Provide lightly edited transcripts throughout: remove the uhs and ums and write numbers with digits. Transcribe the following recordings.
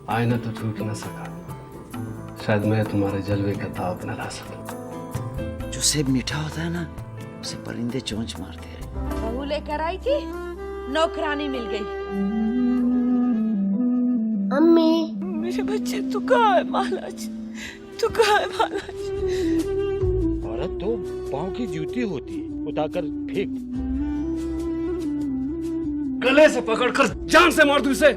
आईना तो टूट न सका, शायद मैं तुम्हारे जलवे का ताव न ला सकूं। जो सेब मीठा होता है ना, उसे परिंदे चोंच मारते हैं। बहू लेकर आई थी, नौकरानी मिल गई। अम्मी, मेरे बच्चे तू कहाँ है महाराज, तू कहाँ है महाराज? औरत तो पाँव की जूती होती है, उतारकर फेंक। गले से पकड़कर जान से मार दूं इसे।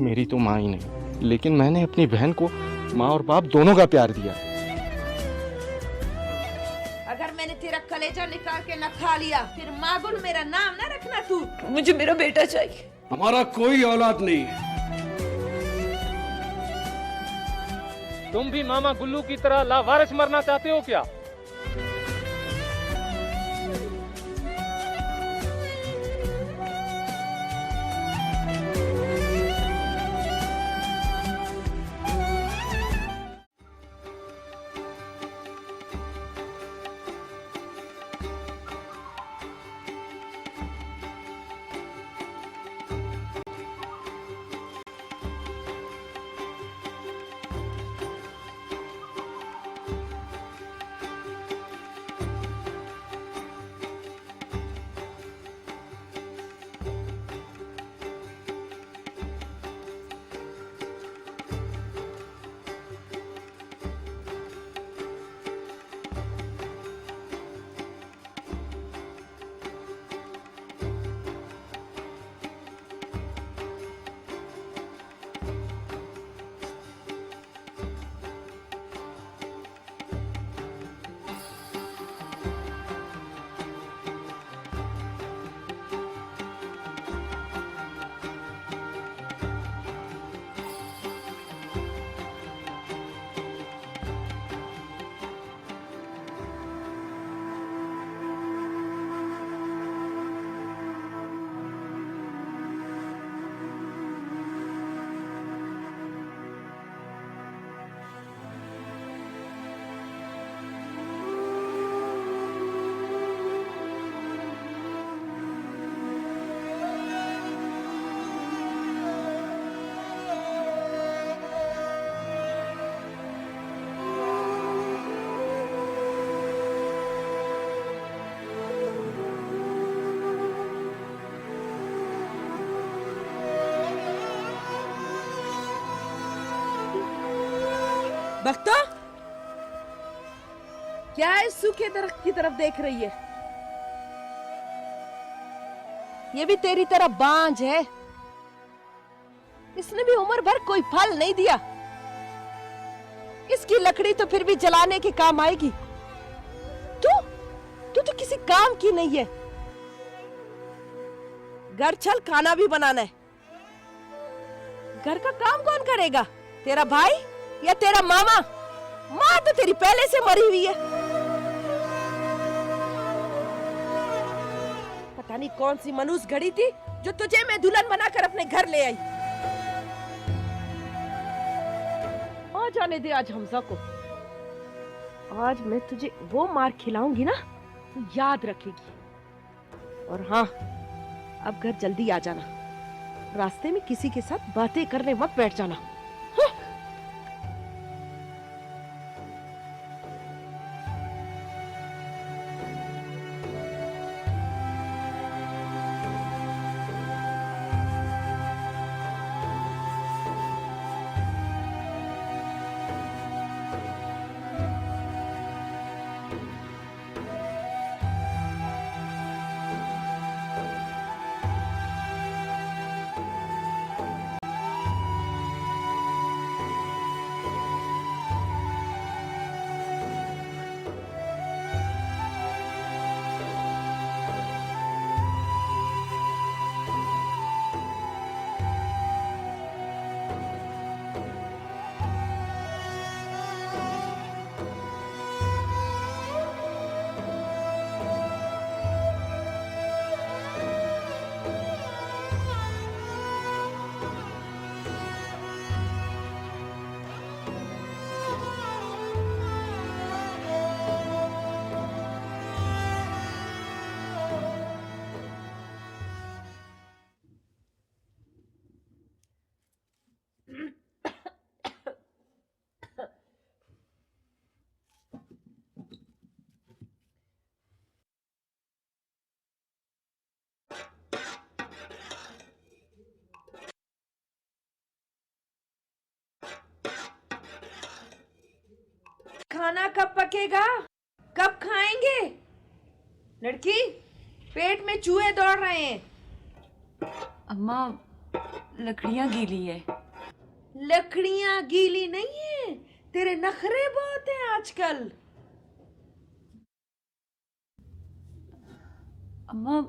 मेरी तो माँ ही नहीं, लेकिन मैंने अपनी बहन को माँ और बाप दोनों का प्यार दिया। अगर मैंने तेरा कलेजा निकाल के न खा लिया, फिर मागुल मेरा नाम न रखना तू। मुझे मेरा बेटा चाहिए। हमारा कोई औलाद नहीं है। तुम भी मामा गुल्लू की तरह लावारिस मरना चाहते हो क्या? भक्तो, क्या है सूखे दरख्त की तरफ देख रही है? ये भी तेरी तरह बांझ है। इसने भी उम्र भर कोई फल नहीं दिया। इसकी लकड़ी तो फिर भी जलाने के काम आएगी। तू तू तो किसी काम की नहीं है। घर चल, खाना भी बनाना है। घर का काम कौन करेगा? तेरा भाई या तेरा मामा? माँ तो तेरी पहले से मरी हुई है। पता नहीं कौन सी मनूस घड़ी थी जो तुझे मैं दुल्हन बनाकर अपने घर ले आई। आ जाने दे आज हमजा को। आज मैं तुझे वो मार खिलाऊंगी ना, तू याद रखेगी। और हाँ, अब घर जल्दी आ जाना। रास्ते में किसी के साथ बातें करने मत बैठ जाना। खाना कब पकेगा? कब खाएंगे? लड़की, पेट में चूहे दौड़ रहे हैं। अम्मा, लकड़ियां गीली है। लकड़ियां गीली नहीं है, तेरे नखरे बहुत हैं आजकल। अम्मा,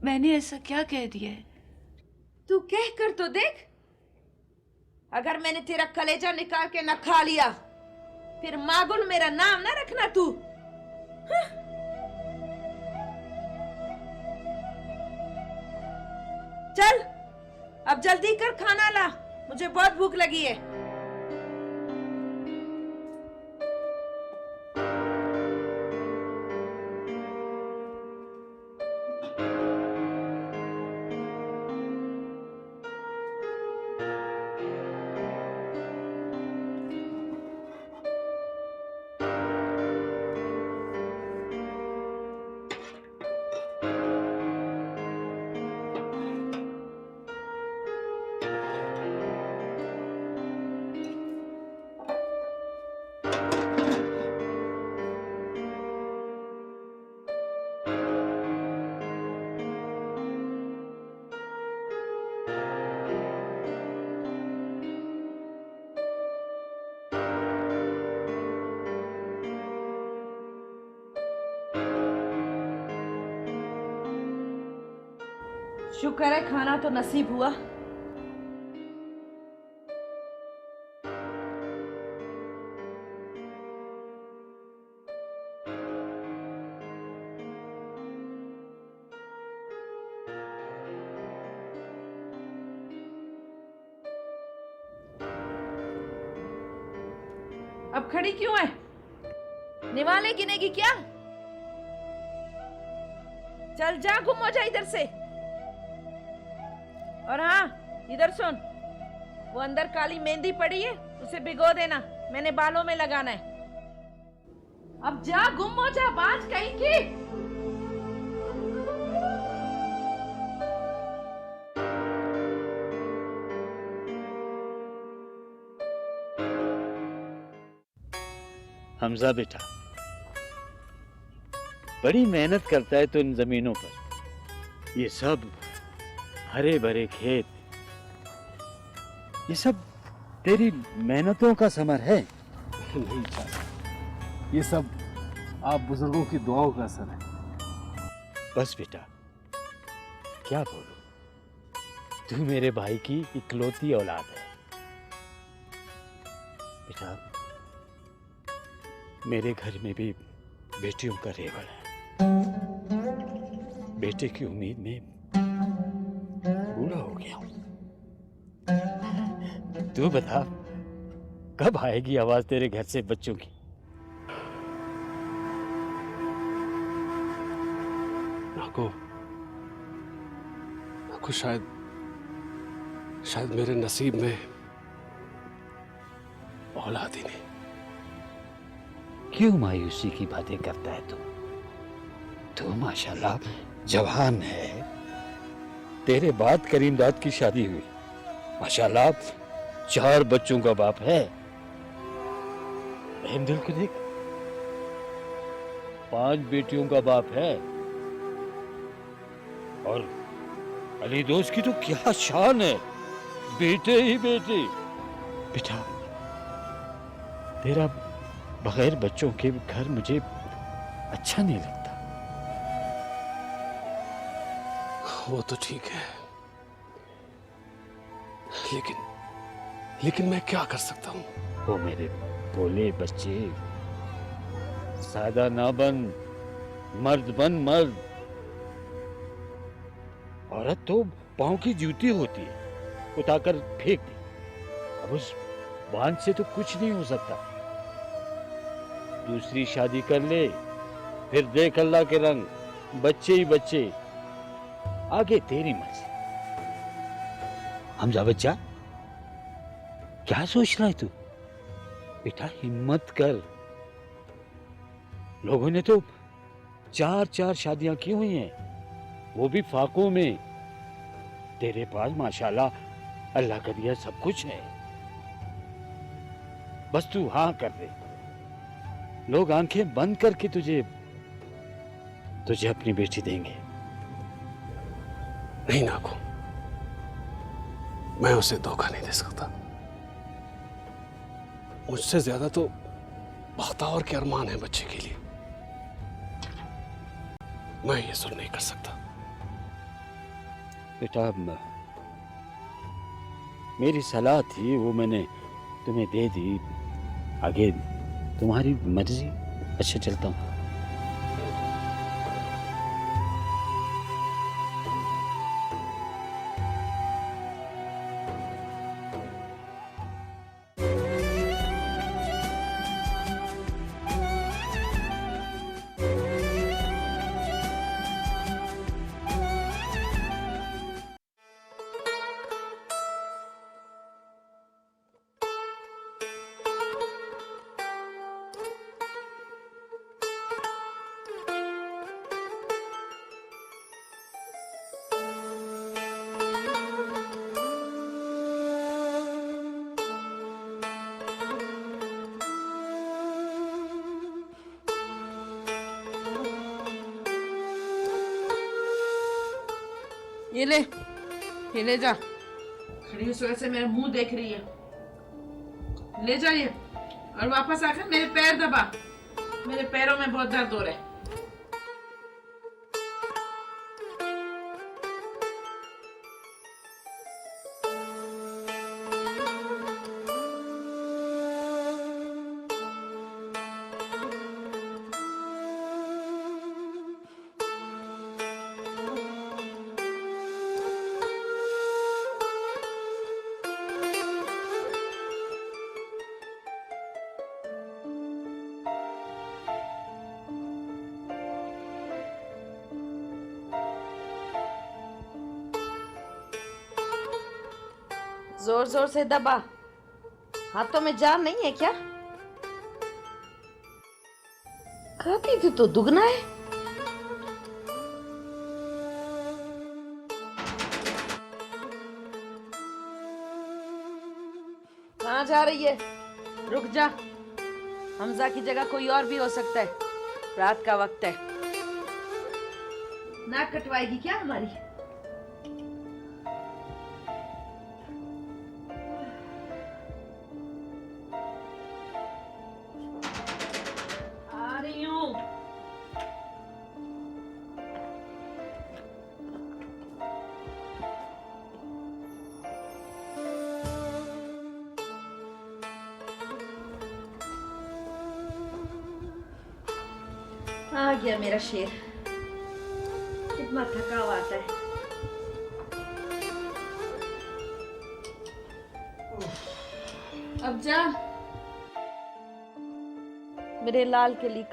मैंने ऐसा क्या कह दिया है? तू कह कर तो देख। अगर मैंने तेरा कलेजा निकाल के न खा लिया, फिर मागुल मेरा नाम ना रखना तू। चल, अब जल्दी कर, खाना ला, मुझे बहुत भूख लगी है। शुक्र है खाना तो नसीब हुआ। अब खड़ी क्यों है? निवाले गिनेगी क्या? चल जा, गुम हो जा इधर से। और हाँ, इधर सुन, वो अंदर काली मेहंदी पड़ी है, उसे भिगो देना, मैंने बालों में लगाना है। अब जा, गुम हो जा, बाज कहीं की। हमजा बेटा बड़ी मेहनत करता है तो इन जमीनों पर। ये सब हरे भरे खेत, ये सब तेरी मेहनतों का समर है। नहीं चाचा, ये सब आप बुजुर्गों की दुआओं का असर है। बस बेटा, क्या बोलूं, तू मेरे भाई की इकलौती औलाद है। बेटा, मेरे घर में भी बेटियों का रेवड़ है। बेटे की उम्मीद में बूढ़ा हो गया हूं। तू बता, कब आएगी आवाज तेरे घर से बच्चों की? नाको शायद मेरे नसीब में औलाद ही नहीं। क्यों मायूसी की बातें करता है तू माशाल्लाह जवान है। तेरे बाद करीमदाद की शादी हुई, माशाल्लाह 4 बच्चों का बाप है। अहमदुल को देख, 5 बेटियों का बाप है। और अली दोस्त की तो क्या शान है, बेटे ही बेटे। बेटा, तेरा बगैर बच्चों के घर मुझे अच्छा नहीं लगता। वो तो ठीक है, लेकिन मैं क्या कर सकता हूँ? वो मेरे भोले बच्चे, सादा ना बन, मर्द बन मर्द। औरत तो पांव की जूती होती है, उतारकर फेंक दी। अब उस बांध से तो कुछ नहीं हो सकता। दूसरी शादी कर ले, फिर देख अल्लाह के रंग, बच्चे ही बच्चे। आगे तेरी मर्जी। हमजा बच्चा, क्या सोच रहा है तू? बेटा हिम्मत कर। लोगों ने तो 4-4 शादियां की हुई हैं, वो भी फाकों में। तेरे पास माशाल्लाह अल्लाह का दिया सब कुछ है। बस तू हाँ कर दे, लोग आंखें बंद करके तुझे तुझे अपनी बेटी देंगे। नहीं नाखो, मैं उसे धोखा नहीं दे सकता। मुझसे ज्यादा तो बख्तावर के अरमान है बच्चे के लिए, मैं ये सुन नहीं कर सकता। बेटा, मेरी सलाह थी वो मैंने तुम्हें दे दी, आगे तुम्हारी मर्जी। अच्छा चलता हूँ। ये ले जा। खड़ी उस वजह से मेरा मुंह देख रही है। ले जा ये, और वापस आकर मेरे पैर दबा। मेरे पैरों में बहुत दर्द हो रहा है। जोर जोर से दबा। हाथों में जान नहीं है क्या? खाती थी तो दुगना है। कहाँ जा रही है? रुक जा। हमजा की जगह कोई और भी हो सकता है। रात का वक्त है। नाक कटवाएगी क्या हमारी? आ रही हूँ। आ गया मेरा शेर। कितना थका हुआ आता है। अब जा। मेरे लाल के लिए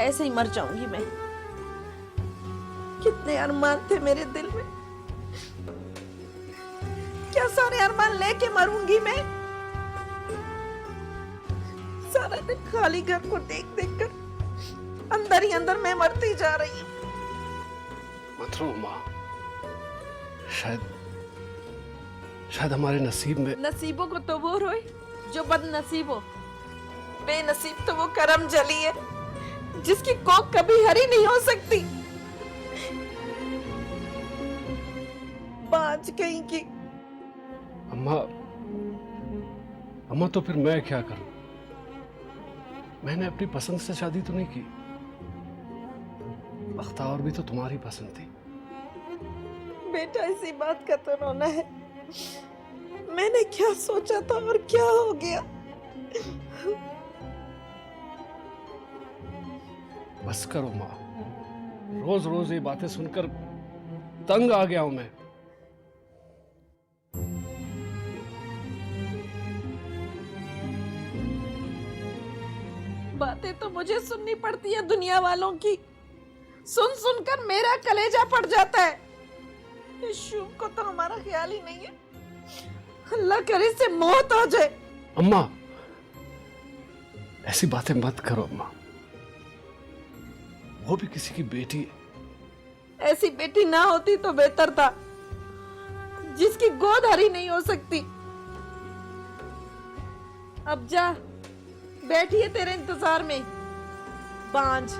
ऐसे ही मर जाऊंगी मैं। कितने अरमान थे मेरे दिल में, क्या सारे अरमान लेके मरूंगी मैं? सारा दिन खाली घर को देख देख कर अंदर ही अंदर मैं मरती जा रही हूँ। मत रो माँ, शायद हमारे नसीब में। नसीबों को तो वो रोए जो बदनसीब हो, बेनसीब तो वो करम जली है जिसकी कोख कभी हरी नहीं हो सकती। बाज कहीं की। अम्मा तो फिर मैं क्या करूं? मैंने अपनी पसंद से शादी तो नहीं की। बख्तावर भी तो तुम्हारी पसंद थी। बेटा इसी बात का तो रोना है। मैंने क्या सोचा था और क्या हो गया। बस करो माँ, रोज रोज ये बातें सुनकर तंग आ गया हूं मैं। बातें तो मुझे सुननी पड़ती है दुनिया वालों की। सुन सुनकर मेरा कलेजा फट जाता है। इस शुभ को तो हमारा ख्याल ही नहीं है। अल्लाह करे से मौत आ जाए। अम्मा ऐसी बातें मत करो अम्मा, वो भी किसी की बेटी है। ऐसी बेटी ना होती तो बेहतर था, जिसकी गोद हरी नहीं हो सकती। अब जा, बैठी है तेरे इंतजार में बांझ।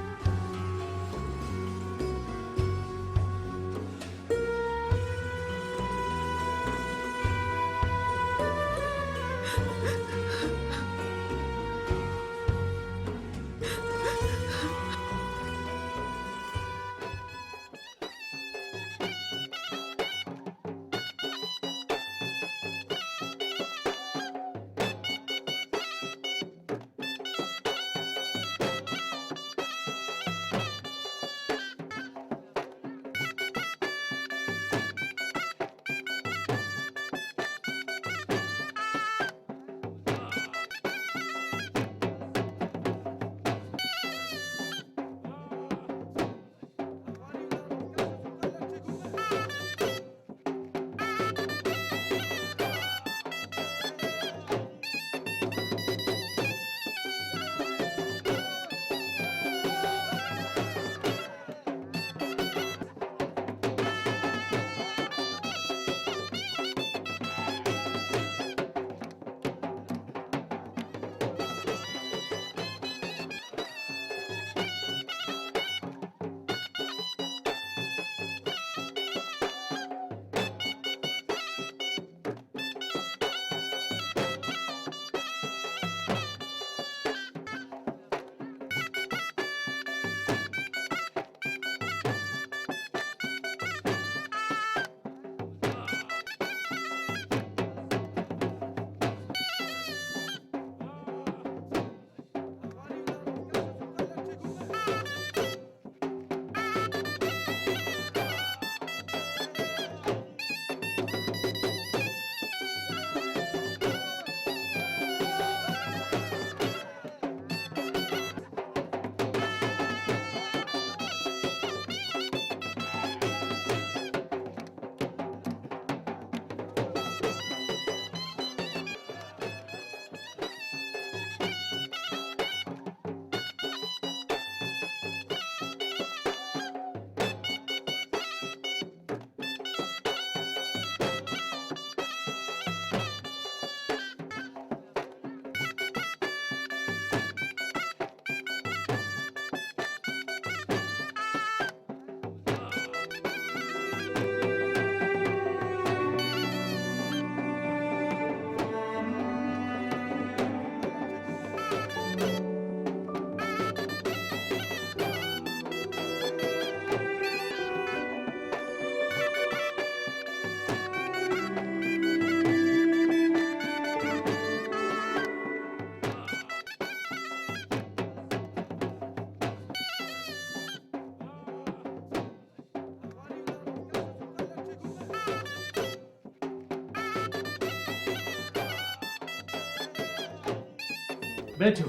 बैठो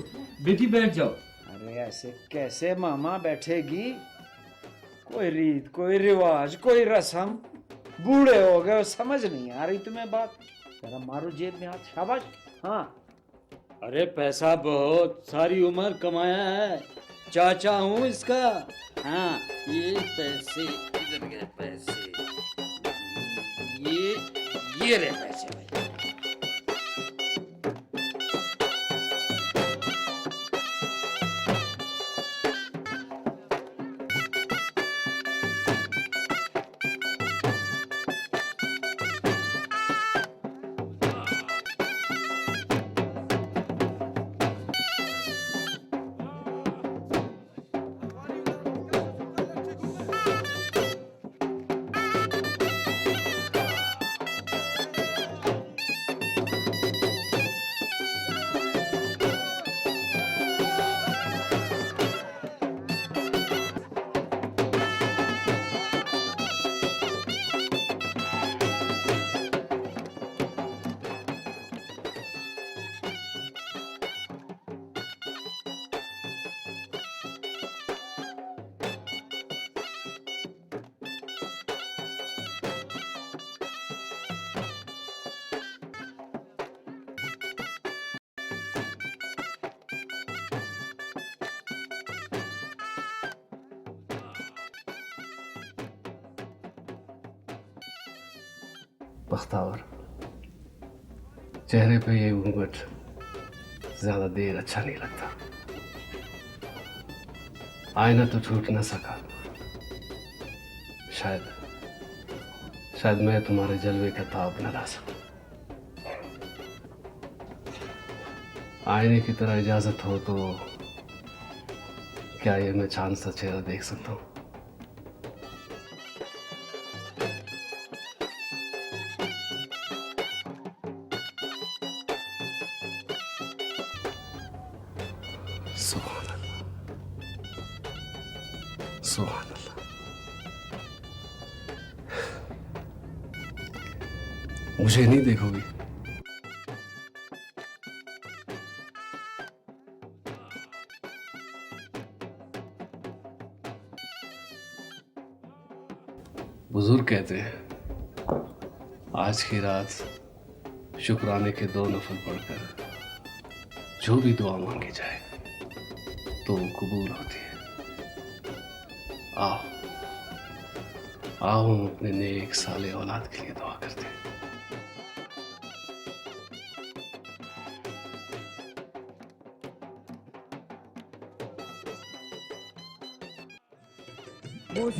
बेटी, बैठ जाओ। अरे यार ऐसे कैसे मामा बैठेगी? कोई रीत, कोई रिवाज, कोई रस्म। बूढ़े हो गए, समझ नहीं आ रही तुम्हें बात। जरा मारो जेब में हाथ, शाबाश। हाँ, अरे पैसा बहुत सारी उम्र कमाया है, चाचा हूँ इसका। हाँ, ये पैसे इधर गए पैसे, ये रहे पैसे भाई। बख्तावर, चेहरे पे ये घूंघट ज्यादा देर अच्छा नहीं लगता। आईना तो छूट ना सका। शायद मैं तुम्हारे जलवे का ताब न ला सकूं। आईने की तरह इजाजत हो तो क्या ये मैं चांद सा चेहरा देख सकता हूँ? सुभान अल्लाह, सुभान अल्लाह। मुझे नहीं देखोगी? बुजुर्ग कहते हैं आज की रात शुक्राने के 2 नफल पढ़कर जो भी दुआ मांगी जाए तो वो कबूल होती है। आओ आओ, हम अपने नेक साले औलाद के लिए दुआ करते हैं।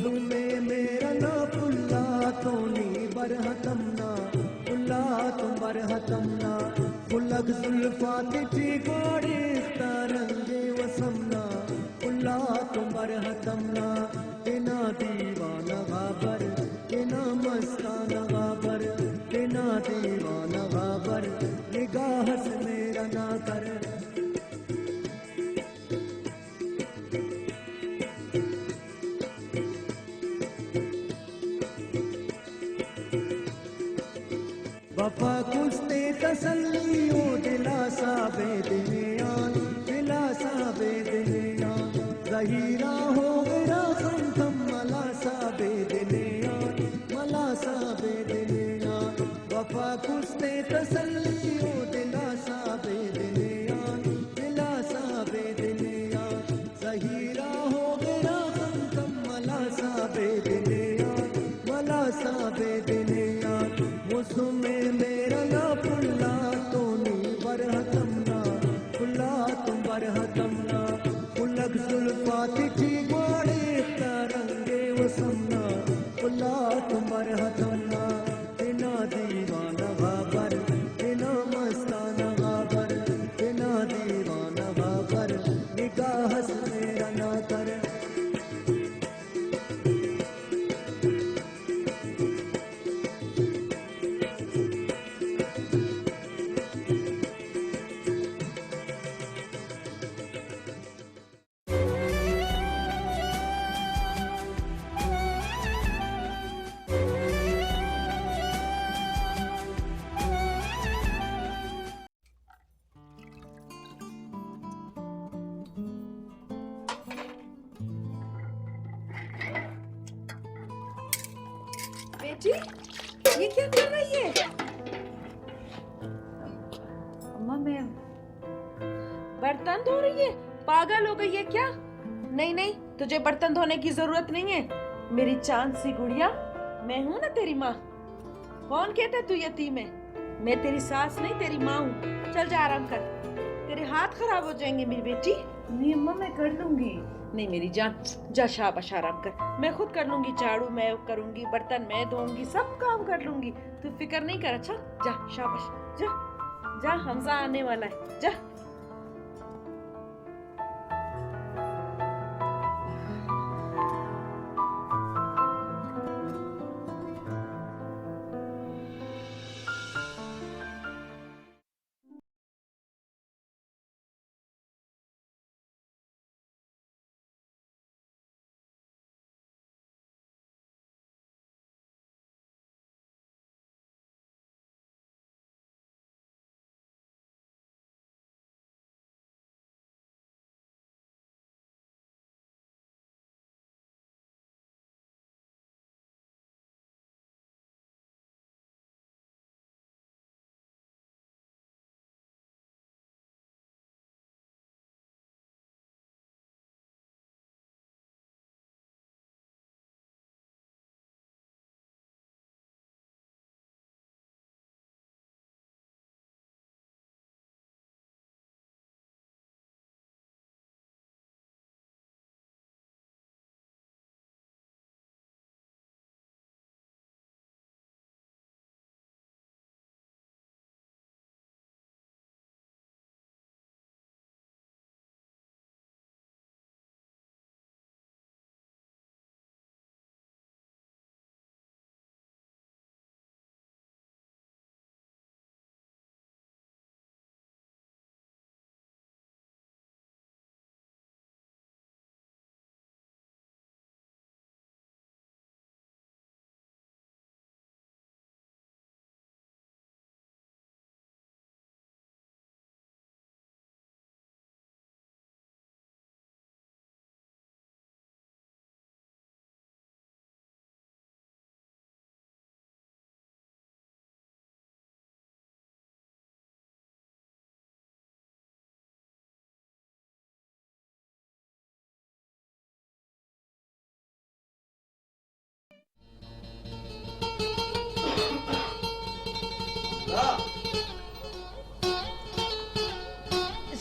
में मेरा ना पुल्ला तोनी बरहतमना पुल्ला तुम बरहतमना पुलग जुल्फात ची गोड़ी तरंगे वसमना पुल्ला तुम बरहतमना तेना दीवाना गाबर तेना मस्ताना गाबर तेना दीवाना गाबर निगाह से मेरा ना कर। वफा कुस्ते तसल्लियों दिलासा बेदनियान दिलासा बेदनियान ज़हीरा हो गया खंतम मलासा बेदनियान मलासा बेदनियान वफा कुस्ते तसल्लियों दिलासा बेदनियान दिलासा बेदनियान ज़हीरा हो गया खंतम मलासा बेदनियान मलासा बेदनियान मुझमें मेरा ना पुल्ला तोनी बरहतमना पुल्ला तुम बरहतमना पुलग जुल्फात की गोड़ी तरंगे वसमना पुल्ला तुम बरहतमना तेना दीवाना गाबर तेना मस्ताना गाबर तेना दीवाना गाबर निगाह से मेरा ना कर। बेटी ये क्या कर रही है? अम्मा मैं बर्तन धो रही है? पागल हो गई है क्या? नहीं नहीं, तुझे बर्तन धोने की जरूरत नहीं है। मेरी चांद सी गुड़िया, मैं हूं ना तेरी माँ। कौन कहता है तू यतीम है? मैं तेरी सास नहीं, तेरी माँ हूँ। चल जा आराम कर, तेरे हाथ खराब हो जाएंगे मेरी बेटी। नहीं अम्मा मैं कर लूंगी। नहीं मेरी जान, जा शाबाश आराम कर। मैं खुद कर लूंगी, झाड़ू मैं करूंगी, बर्तन मैं धोऊंगी, सब काम कर लूंगी। तू फिक्र नहीं कर। अच्छा जा शाबाश, जा जा, हमजा आने वाला है, जा।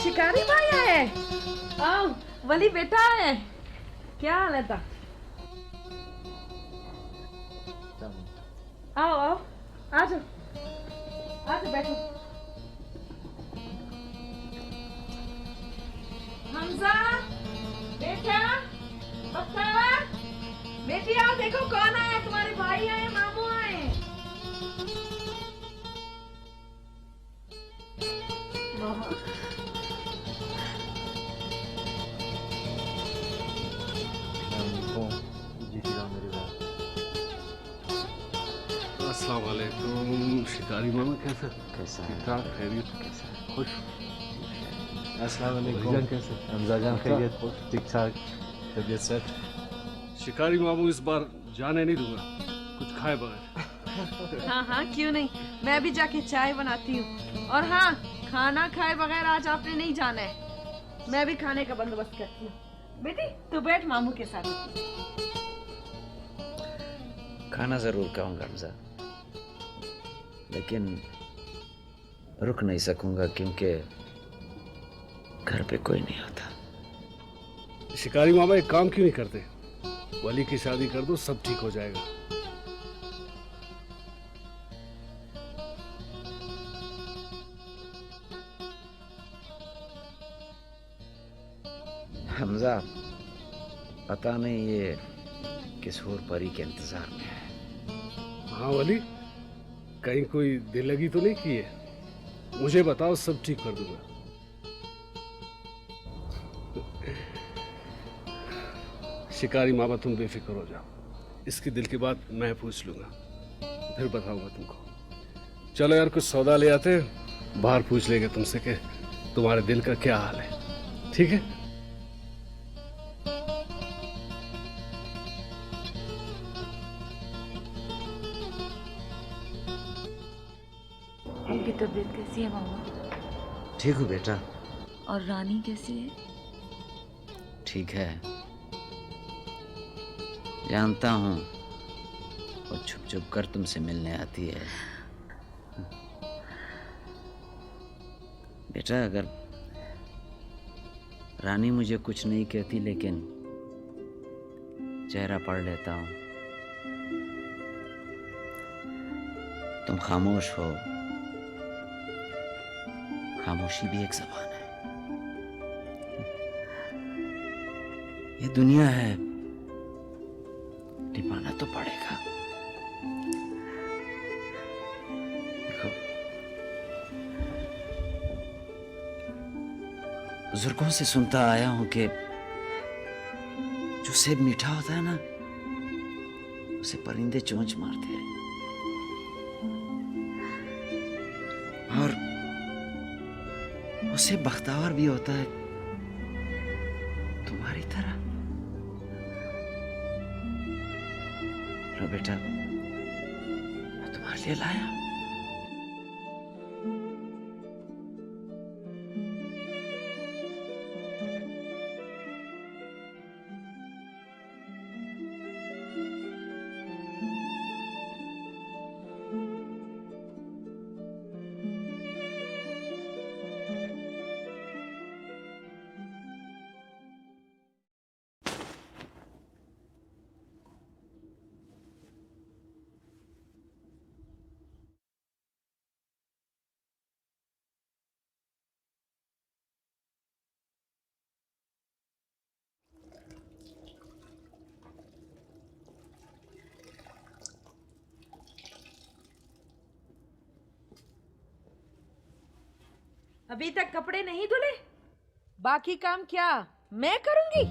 शिकारी भाई आए। आओ वली बेटा है। क्या हाल है? आओ आओ, आ जाओ आ जाओ, बैठो। हमजा बेटा, बख्तर बेटी, आओ देखो कौन आया। तुम्हारे भाई आए, मामू आए। अस्सलाम वालेकुम। शिकारी मामा कैसा? कैसा ठीक ठाक, खैरियत? खुश? अस्सलाम भाईजान कैसे? हमजा जान खैरियत? ठीक ठाक, तबीयत सेट? शिकारी मामू इस बार जाने नहीं दूंगा कुछ खाए बगैर। हाँ हाँ क्यों नहीं, मैं भी जाके चाय बनाती हूँ। और हाँ, खाना खाए बगैर आज आपने नहीं जाना है। मैं भी खाने का बंदोबस्त करती हूँ। बेटी तू बैठ, मामू के साथ। खाना जरूर खाऊंगा हमजा, लेकिन रुक नहीं सकूंगा क्योंकि घर पे कोई नहीं आता। शिकारी मामा एक काम क्यों नहीं करते? वली की शादी कर दो, सब ठीक हो जाएगा। हमजा पता नहीं ये किस और परी के इंतजार में है। हाँ वली, कहीं कोई दिल लगी तो नहीं की है? मुझे बताओ, सब ठीक कर दूंगा। शिकारी मामा तुम बेफिक्र हो जाओ, इसकी दिल की बात मैं पूछ लूंगा, फिर बताऊंगा तुमको। चलो यार कुछ सौदा ले आते हैं, बाहर पूछ लेंगे तुमसे कि तुम्हारे दिल का क्या हाल है। ठीक है? तबीयत कैसी है मामा? ठीक हूँ बेटा, और रानी कैसी है? ठीक है। जानता हूँ वो छुप छुप कर तुमसे मिलने आती है। बेटा, अगर रानी मुझे कुछ नहीं कहती लेकिन चेहरा पढ़ लेता हूँ। तुम खामोश हो, खामोशी भी एक जबान है। ये दुनिया है, निभाना तो पड़ेगा। देखो, बुजुर्गों से सुनता आया हूं कि जो सेब मीठा होता है ना, उसे परिंदे चोंच मारते हैं। और उसे बख्तावर भी होता है तुम्हारी तरह। लो बेटा, मैं तुम्हारे लिए लाया। अभी तक कपड़े नहीं धुले? बाकी काम क्या मैं करूंगी?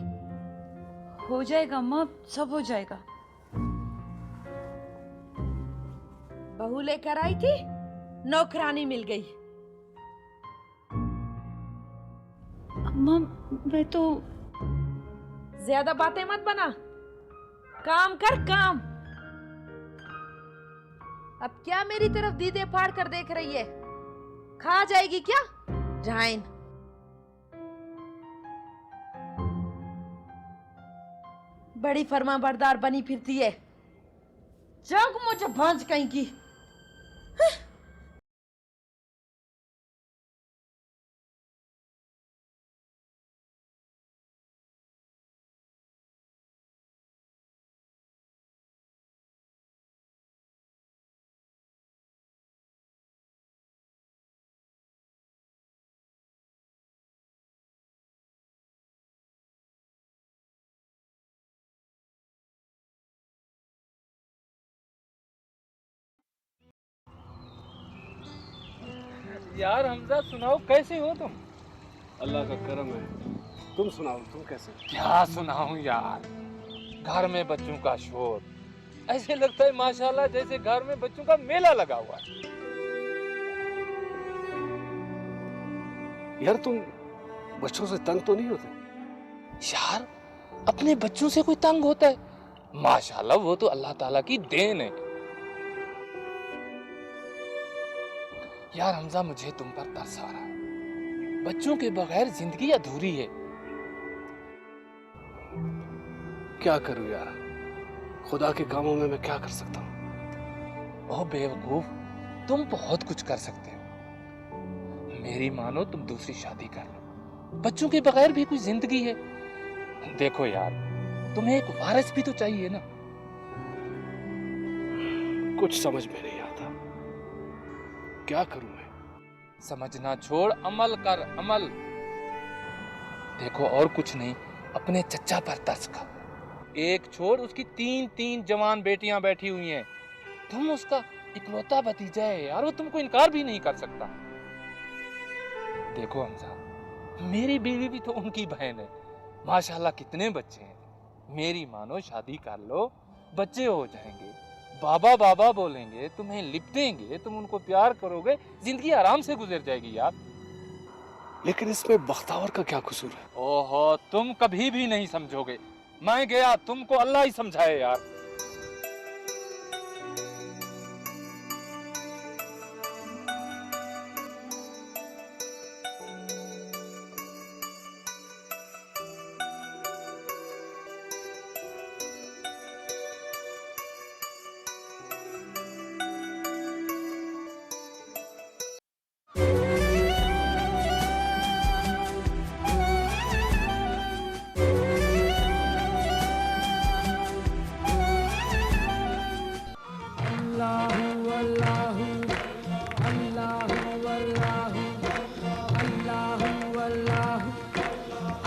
हो जाएगा अम्मा, सब हो जाएगा। बहू लेकर आई थी, नौकरानी मिल गई। अम्मा मैं तो ज्यादा बातें मत बना, काम कर काम। अब क्या मेरी तरफ दीदे फाड़ कर देख रही है? खा जाएगी क्या डाइन? बड़ी फरमाबरदार बनी फिरती है, जग मुझे भांज कहीं की। यार हमजा, सुनाओ कैसे हो तुम? अल्लाह का करम है। तुम सुनाओ, तुम कैसे? क्या सुनाऊं यार, घर में बच्चों का शोर, ऐसे लगता है माशाल्लाह जैसे घर में बच्चों का मेला लगा हुआ है। यार तुम बच्चों से तंग तो नहीं होते? यार अपने बच्चों से कोई तंग होता है? माशाल्लाह वो तो अल्लाह ताला की देन है। यार हमजा, मुझे तुम पर तरस आ रहा है। बच्चों के बगैर जिंदगी अधूरी है। क्या करूं यार, खुदा के कामों में मैं क्या कर सकता हूं? ओह बेवकूफ, तुम बहुत कुछ कर सकते हो। मेरी मानो, तुम दूसरी शादी कर लो। बच्चों के बगैर भी कोई जिंदगी है। देखो यार, तुम्हें एक वारिस भी तो चाहिए ना। कुछ समझ में नहीं आता, क्या करूं मैं? समझना छोड़, अमल कर, अमल। देखो और कुछ नहीं, अपने चच्चा पर तरस खा। एक छोड़, उसकी 3 जवान बेटियां बैठी हुई हैं। तुम उसका इकलौता भतीजा है यार, वो तुमको इनकार भी नहीं कर सकता। देखो हमजा, मेरी बीवी भी तो उनकी बहन है। माशाल्लाह कितने बच्चे हैं। मेरी मानो, शादी कर लो, बच्चे हो जाएंगे, बाबा बाबा बोलेंगे, तुम्हें लिपटेंगे, तुम उनको प्यार करोगे, जिंदगी आराम से गुजर जाएगी यार। लेकिन इसमें बख्तावर का क्या कसूर है? ओहो, तुम कभी भी नहीं समझोगे। मैं गया, तुमको अल्लाह ही समझाए यार।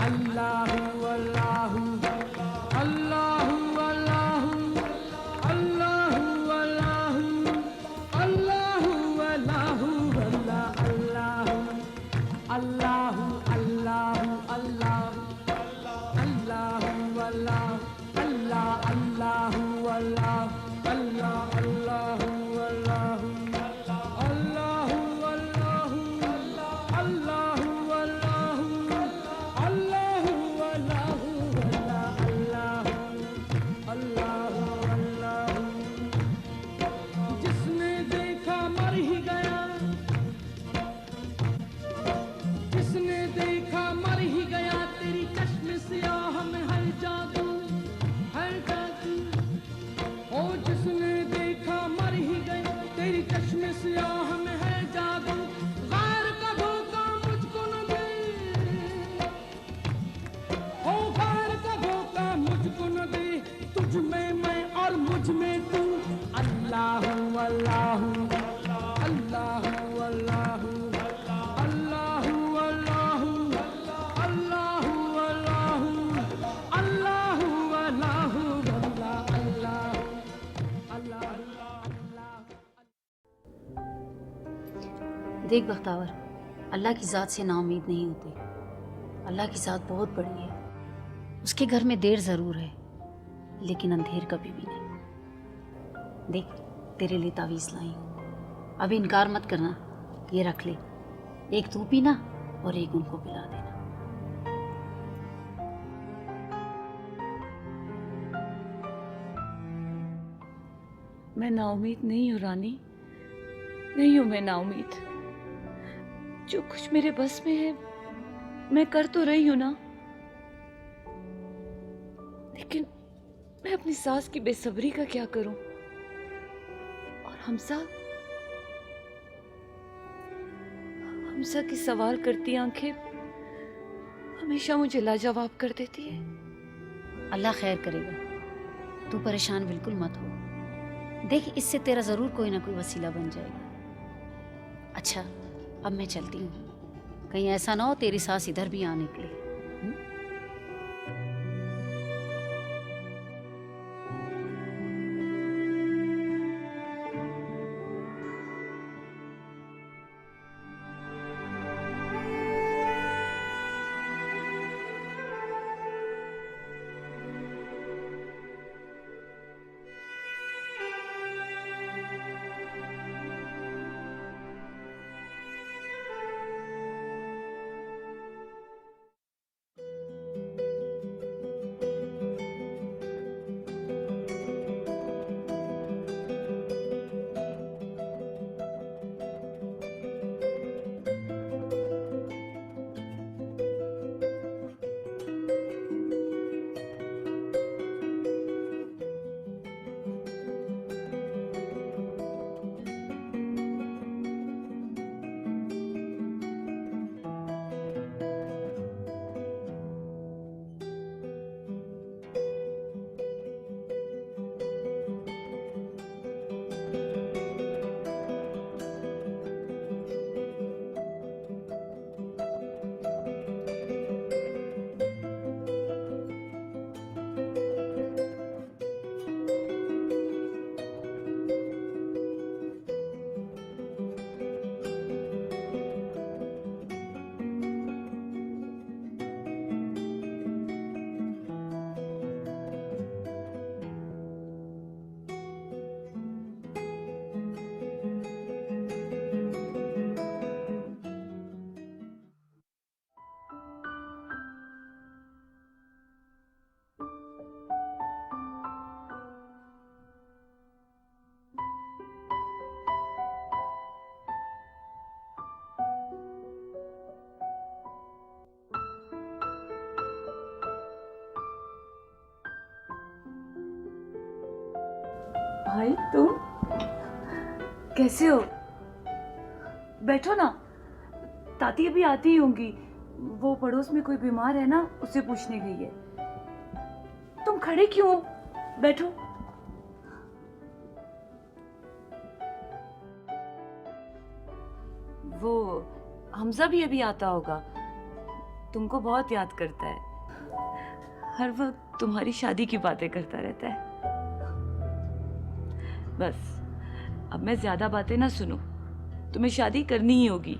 अल्लाहु अल्लाहु अल्लाहु अल्लाहु अल्लाहु अल्लाहु अल्लाहु अल्लाहु अल्लाहु अल्लाहु अल्लाहु अल्लाहु अल्लाहु अल्लाह अल्लाहु अल्लाह अल्लाह अल्लाहु अल्लाहु अल्लाहु अल्लाहु अल्लाहु अल्लाहु अल्लाहु अल्लाहु अल्लाहु अल्लाहु जिसने देखा मर ही गया, जिसने देखा मर ही गया, तेरी चश्म सियाह में हर जादू, हर जादू। ओ जिसने देखा मर ही गया, तेरी चश्म सियाह में है जादू। गैर का धोखा मुझको न दे, ओ गैर का धोखा मुझको न दे, तुझ में मैं और मुझ में तू। अल्लाहु अल्लाहु अल्लाहु अल्लाहु अल्लाहु अल्लाहु अल्लाहु अल्लाहु अल्लाहु देख बख्तावर, अल्लाह की ज़ात से नाउम्मीद नहीं होते। अल्लाह की ज़ात बहुत बड़ी है। उसके घर में देर ज़रूर है, लेकिन अंधेर कभी भी नहीं। देख, तेरे लिए तावीज़ लाई हूँ। अभी इनकार मत करना, ये रख ले। एक तू पीना और एक उनको पिला देना। मैं नाउमीद नहीं हूँ रानी, नहीं हूँ मैं नाउमीद। जो कुछ मेरे बस में है मैं कर तो रही हूँ ना, लेकिन मैं अपनी सास की बेसब्री का क्या करूं? और हमसा हमसा की सवाल करती आंखें हमेशा मुझे लाजवाब कर देती है। अल्लाह खैर करेगा, तू परेशान बिल्कुल मत हो। देख, इससे तेरा ज़रूर कोई ना कोई वसीला बन जाएगा। अच्छा, अब मैं चलती हूँ, कहीं ऐसा ना हो तेरी सास इधर भी आ निकले। भाई तुम कैसे हो? बैठो ना, ताती अभी आती ही होंगी। वो पड़ोस में कोई बीमार है ना, उसे पूछने गई है। तुम खड़े क्यों हो? बैठो। वो हमजा भी अभी आता होगा, तुमको बहुत याद करता है। हर वक्त तुम्हारी शादी की बातें करता रहता है। बस अब मैं ज्यादा बातें ना सुनूं, तुम्हें शादी करनी ही होगी।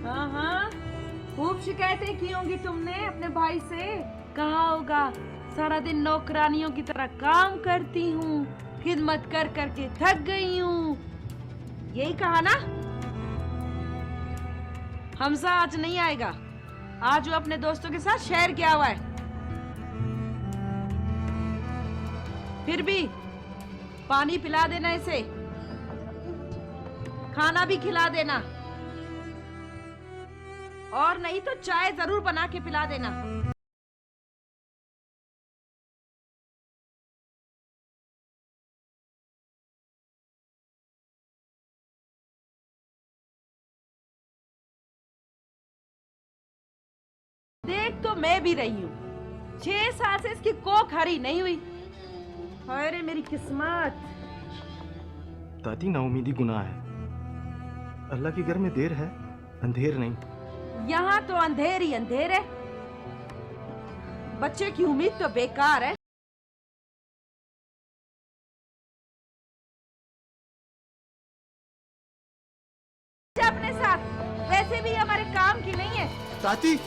हाँ हाँ, खूब शिकायतें की होंगी तुमने अपने भाई से। कहा होगा सारा दिन नौकरानियों की तरह काम करती हूँ, खिदमत कर करके थक गई हूँ, यही कहा ना। हमजा आज नहीं आएगा, आज वो अपने दोस्तों के साथ शहर गया हुआ है। फिर भी पानी पिला देना इसे, खाना भी खिला देना, और नहीं तो चाय जरूर बना के पिला देना। देख तो मैं भी रही हूँ, 6 साल से इसकी कोख हरी नहीं हुई। अरे मेरी किस्मत। दादी नाउमीदी गुनाह है। अल्लाह के घर में देर है, अंधेर नहीं। यहाँ तो अंधेर ही अंधेर है। बच्चे की उम्मीद तो बेकार है। अपने साथ, वैसे भी हमारे काम की नहीं है। ताती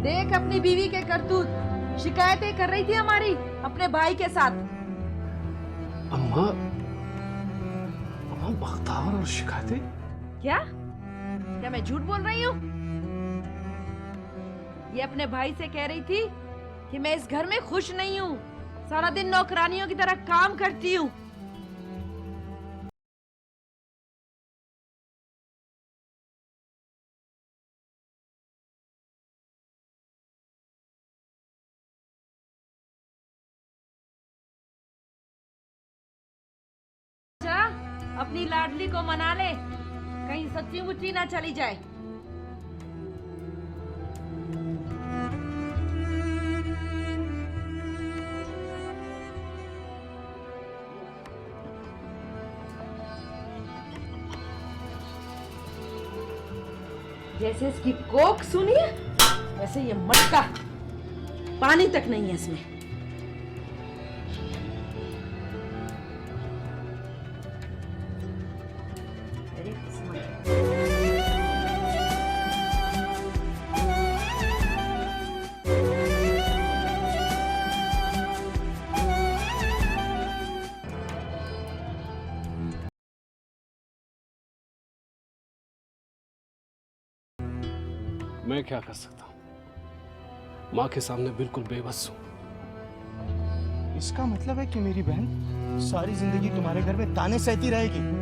देख अपनी बीवी के करतूत, शिकायतें कर रही थी हमारी अपने भाई के साथ। अम्मा, अम्मा बख्तावर और शिकायतें? क्या क्या मैं झूठ बोल रही हूँ? ये अपने भाई से कह रही थी कि मैं इस घर में खुश नहीं हूँ, सारा दिन नौकरानियों की तरह काम करती हूँ। अपनी लाडली को मना ले, कहीं सच्ची मुच्ची ना चली जाए। जैसे इसकी कोक सुनी है, वैसे ये मटका, पानी तक नहीं है इसमें। मैं क्या कर सकता हूँ? माँ के सामने बिल्कुल बेबस हूँ। इसका मतलब है कि मेरी बहन सारी जिंदगी तुम्हारे घर में ताने सहती रहेगी।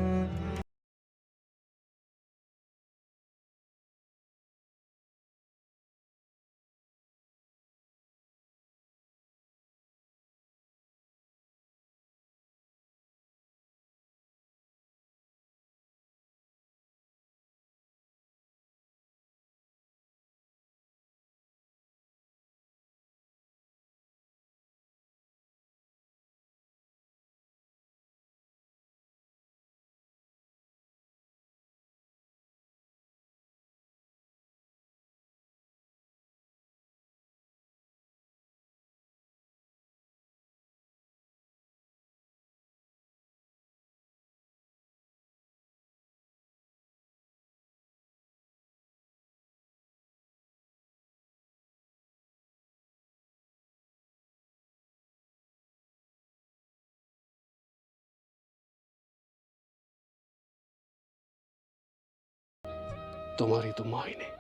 तुम्हारी तो माँ ही नहीं।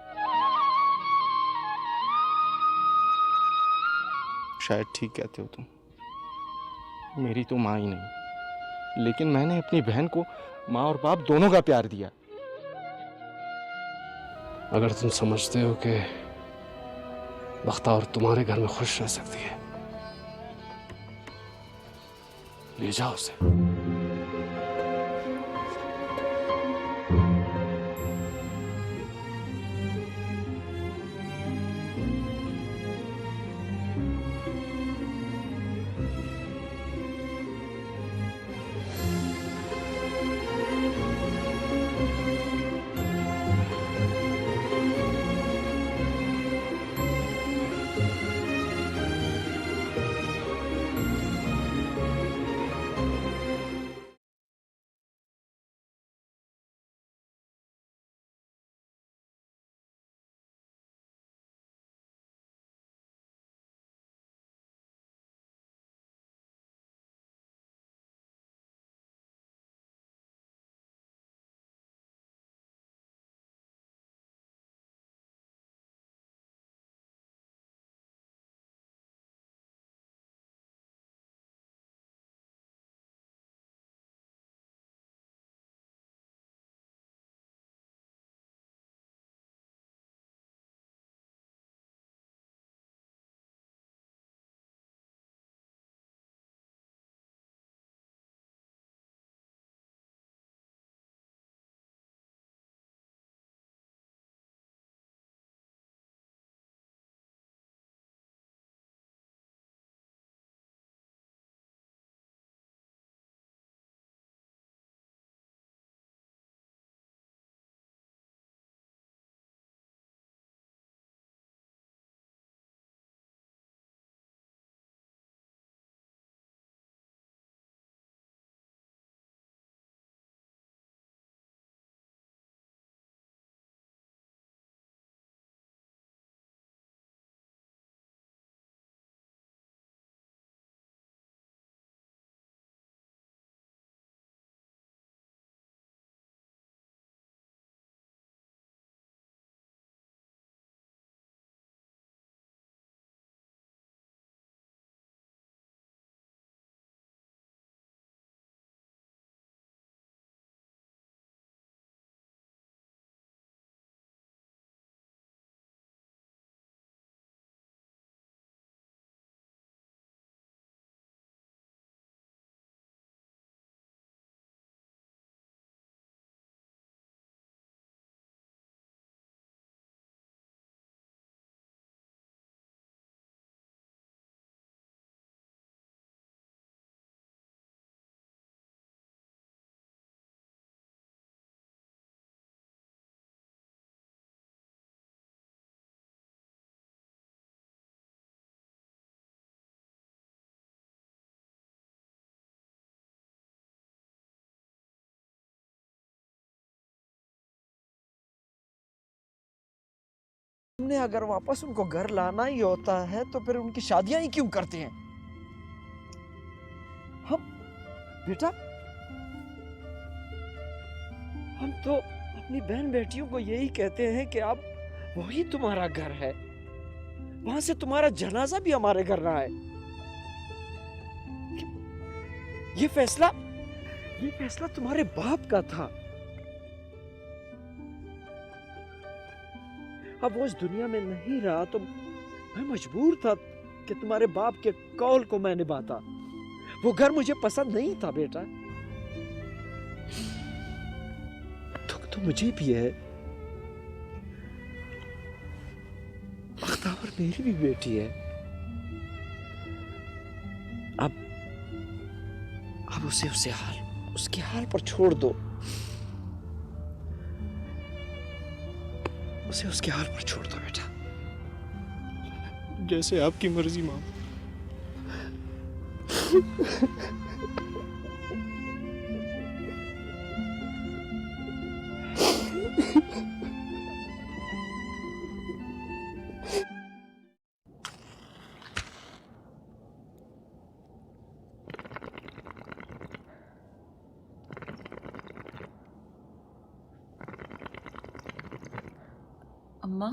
शायद ठीक कहते हो तुम। मेरी तो माँ ही नहीं, लेकिन मैंने अपनी बहन को माँ और बाप दोनों का प्यार दिया। अगर तुम समझते हो कि बख्तावर तुम्हारे घर में खुश रह सकती है, ले जाओ उसे। हमने अगर वापस उनको घर लाना ही होता है तो फिर उनकी शादियां ही क्यों करते हैं हम? बेटा, हम तो अपनी बहन बेटियों को यही कहते हैं कि अब वही तुम्हारा घर है, वहां से तुम्हारा जनाजा भी हमारे घर रहा है। ये फैसला तुम्हारे बाप का था। अब वो इस दुनिया में नहीं रहा तो मैं मजबूर था कि तुम्हारे बाप के कौल को मैं निभाता। वो घर मुझे पसंद नहीं था बेटा। दुख तो मुझे भी है। बख्तावर मेरी भी बेटी है। अब उसे उसके हाल पर छोड़ दो। उसे उसके हाल पर छोड़ दो बेटा। जैसे आपकी मर्जी माँ। अम्मा,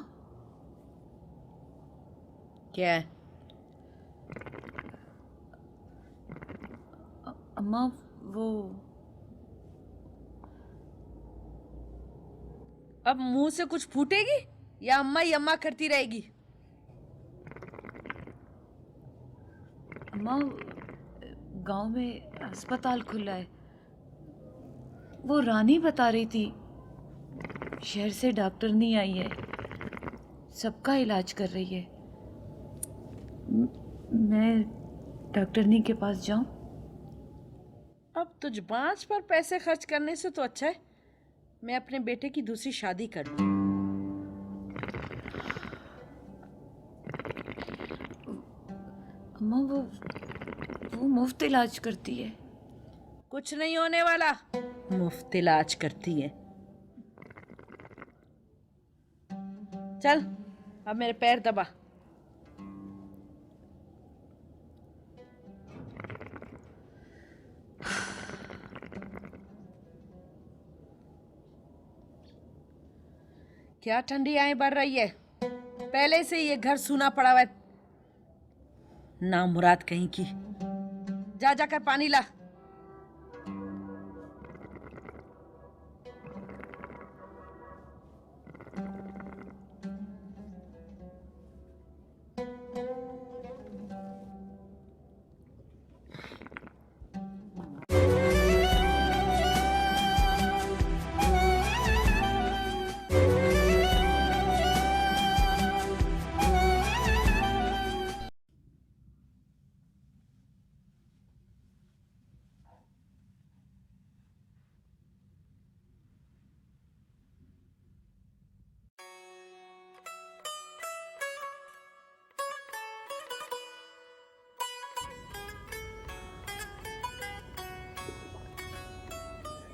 क्या है? अम्मा वो अब मुंह से कुछ फूटेगी या अम्मा ही अम्मा करती रहेगी? अम्मा गांव में अस्पताल खुला है, वो रानी बता रही थी। शहर से डॉक्टर नहीं आई है, सबका इलाज कर रही है। मैं डॉक्टरनी के पास जाऊं? अब तुझ बांस पर पैसे खर्च करने से तो अच्छा है मैं अपने बेटे की दूसरी शादी कर लूं। अम्मा वो मुफ्त इलाज करती है। कुछ नहीं होने वाला, मुफ्त इलाज करती है। चल अब मेरे पैर दबा। क्या ठंडी आएं बढ़ रही है, पहले से ये घर सूना पड़ा हुआ है। नामुराद कहीं की, जा जाकर पानी ला।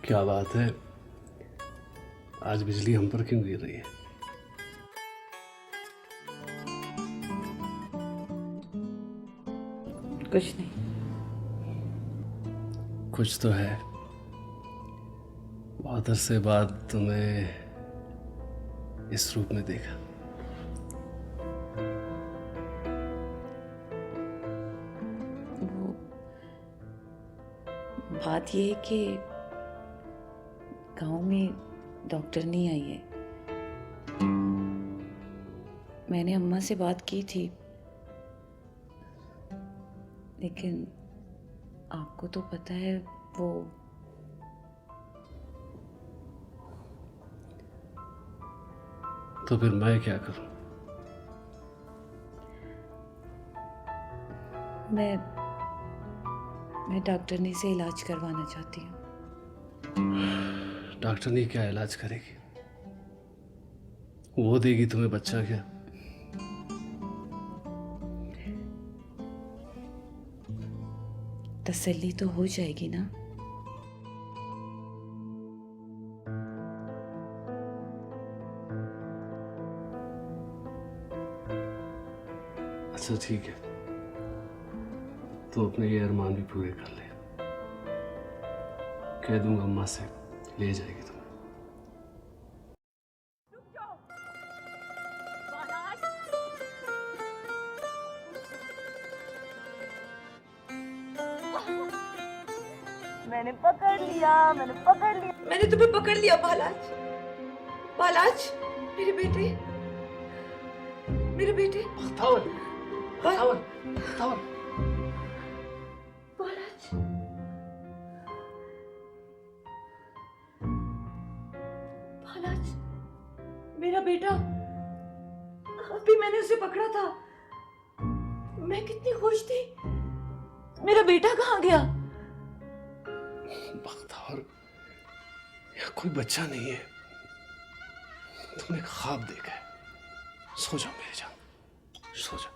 क्या बात है, आज बिजली हम पर क्यों गिर रही है? कुछ नहीं। कुछ तो है। बहुत अरसे बाद तुम्हें इस रूप में देखा। वो बात ये है कि गांव में डॉक्टर नहीं आई है। मैंने अम्मा से बात की थी, लेकिन आपको तो पता है वो तो फिर मैं क्या करूं? मैं डॉक्टरनी से इलाज करवाना चाहती हूँ। डॉक्टरनी क्या इलाज करेगी? वो देगी तुम्हें बच्चा क्या? तसल्ली तो हो जाएगी ना? अच्छा ठीक है, तो अपने ये अरमान भी पूरे कर ले। कह दूंगा अम्मा से, ले जाएगी तुम्हें। मैंने पकड़ लिया। मैंने तुम्हें पकड़ लिया बालाज। बालाज, मेरे बेटे। बख्तावर, बख्तावर, बख्तावर। बालाज, बालाज, मेरा बेटा। अभी मैंने उसे पकड़ा था, मैं कितनी खुश थी। मेरा बेटा कहाँ गया? बख्तावर, यहाँ कोई बच्चा नहीं है, तुमने ख्वाब देखा है। सो जाओ मेरी जान, सो जाओ।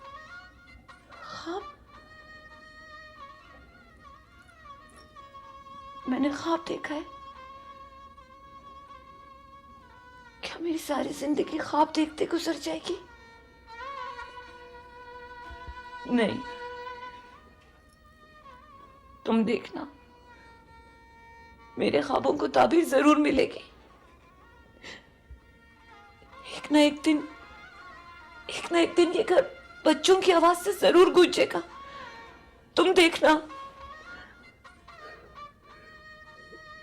ख्वाब? मैंने ख्वाब देखा है? क्या मेरी सारी जिंदगी ख्वाब देखते गुजर जाएगी? नहीं, तुम देखना, मेरे ख्वाबों को ताबीर जरूर मिलेगी। एक ना एक दिन ये घर बच्चों की आवाज से जरूर गूंजेगा। तुम देखना।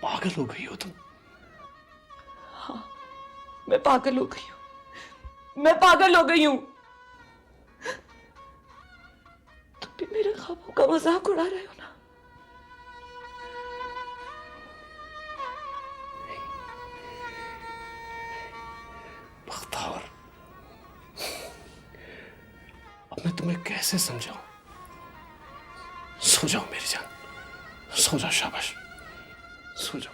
पागल हो गई हो तुम। हाँ, मैं पागल हो गई हूँ, मैं पागल हो गई हूँ। तुम भी मेरे ख्वाबों का मजाक उड़ा रहे हो ना? बख्तावर, अब मैं तुम्हें कैसे समझाऊं? सो जाओ मेरी जान, सो जाओ, शाबाश, सो जाओ।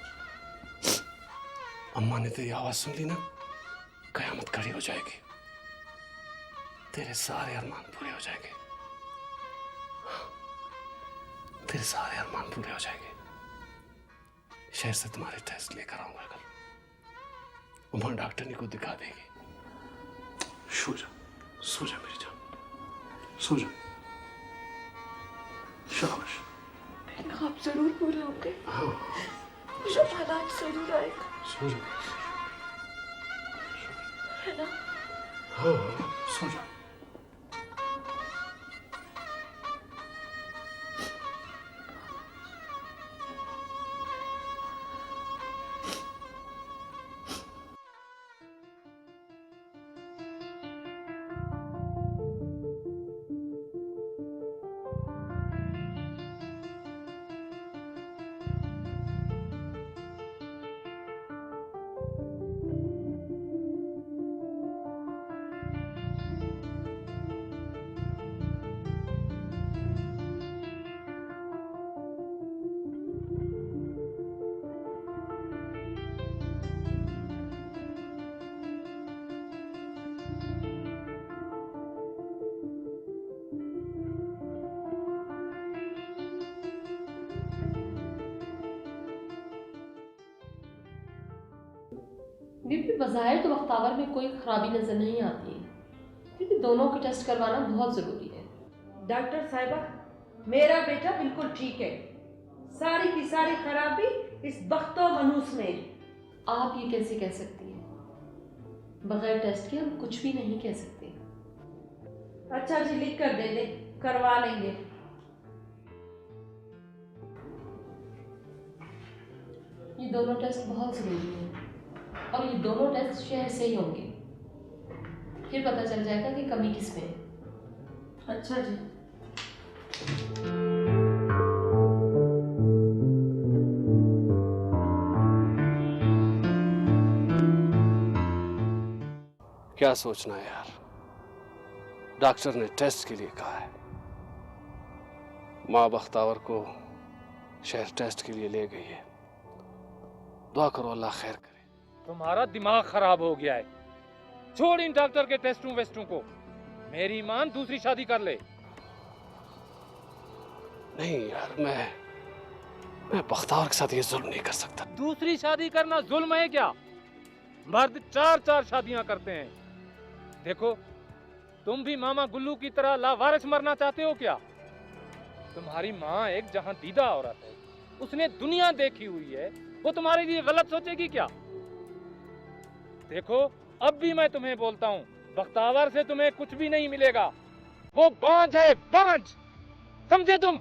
अम्मा ने तेरी आवाज सुन ली ना, कयामत खड़ी हो जाएगी, तेरे सारे अरमान पूरे हो जाएंगे, तेरे सारे अरमान पूरे हो जाएंगे। शहर से तुम्हारे टेस्ट लेकर आऊंगा कल, उमा डॉक्टरनी को दिखा देगी। सो जाओ, सो जाओ मेरी जान, सो जाओ, शाबाश। मेरे ख्वाब जरूर पूरे होंगे। हाँ, मुझे हालात जरूर आएगा, सो जाओ, है ना? हाँ, सो जाओ। बीबी, बज़ाहिर तो बख्तावर में कोई खराबी नजर नहीं आती है, क्योंकि दोनों के टेस्ट करवाना बहुत जरूरी है। डॉक्टर साहिबा, मेरा बेटा बिल्कुल ठीक है, सारी की सारी खराबी इस बख्तो मनूस में है। आप ये कैसे कह सकती हैं? बगैर टेस्ट के हम कुछ भी नहीं कह सकते। अच्छा जी, लिख कर दे दे, करवा लेंगे। ये दोनों टेस्ट बहुत जरूरी हैं और ये दोनों टेस्ट शहर से ही होंगे, फिर पता चल जाएगा कि कमी किस में है। अच्छा जी। क्या सोचना है यार, डॉक्टर ने टेस्ट के लिए कहा है। माँ बख्तावर को शहर टेस्ट के लिए ले गई है, दुआ करो अल्लाह खैर करे। तुम्हारा दिमाग खराब हो गया है, छोड़ इन डॉक्टर के टेस्टों वेस्टों को, मेरी मान दूसरी शादी कर ले। नहीं यार, मैं बख्तावर के साथ ये जुल्म नहीं कर सकता। दूसरी शादी करना जुल्म है क्या? मर्द 4-4 शादियां करते हैं। देखो, तुम भी मामा गुल्लू की तरह लावारिस मरना चाहते हो क्या? तुम्हारी माँ एक जहां दीदा औरत है, उसने दुनिया देखी हुई है, वो तुम्हारे लिए गलत सोचेगी क्या? देखो, अब भी मैं तुम्हें बोलता हूँ, बख्तावर से तुम्हें कुछ भी नहीं मिलेगा, वो बांझ है, बांझ, समझे तुम?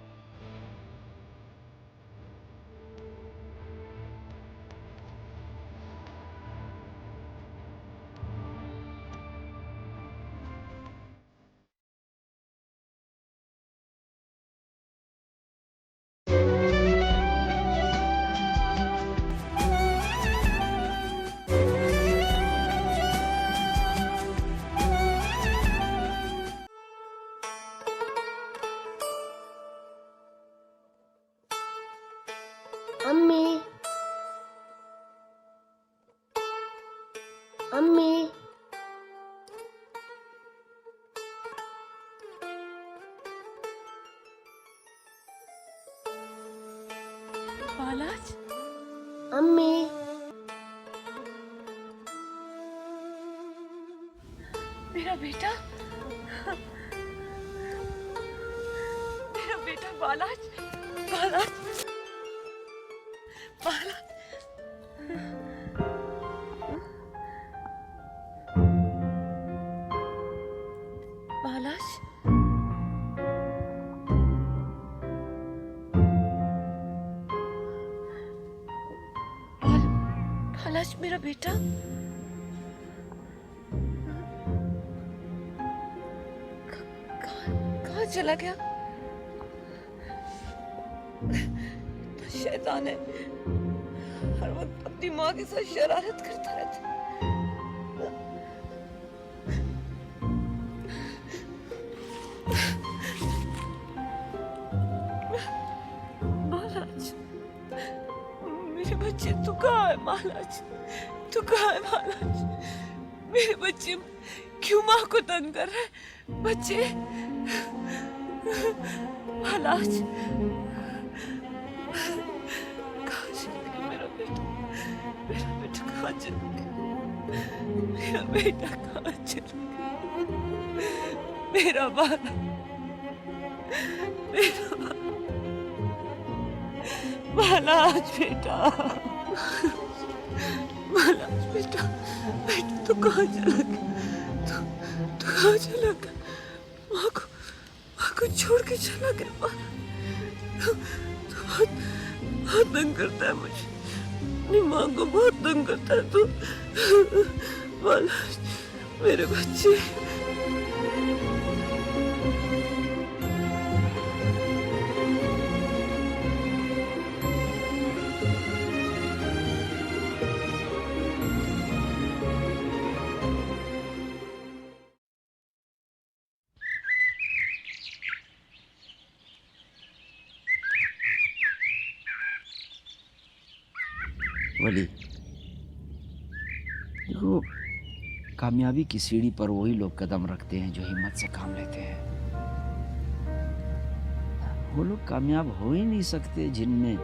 अम्मी, अम्मी, बालाज, अम्मी, मेरा बेटा, मेरा बेटा बालाज, बालाज, बालाज। बालाज, मालाज मेरा बेटा, कहाँ चला गया? तो शैतान है, हर वक्त अपनी माँ के साथ शरारत करता रहता है। महाराज, मेरे बच्चे, तू कहाँ है महाराज? तू कहाँ है महाराज? मेरे बच्चे क्यों माँ को तंग कर रहे हैं? बच्चे, महाराज, कहाँ चला गया मेरा बेटा? मेरा बेटा कहाँ चला गया? मेरा बेटा कहाँ चला गया? मेरा बाला, मेरा महाराज बेटा, महाराज बेटा, बेटा तू कहाँ चला गया? तू कहाँ चला गया? माँ को छोड़ के चला गया। तू बहुत तंग करता है मुझे, अपनी माँ को बहुत तंग करता है तू। महाराज, मेरे बच्चे, वली, देखो, कामयाबी की सीढ़ी पर वही लोग कदम रखते हैं जो हिम्मत से काम लेते हैं। वो लोग कामयाब हो ही नहीं सकते जिनमें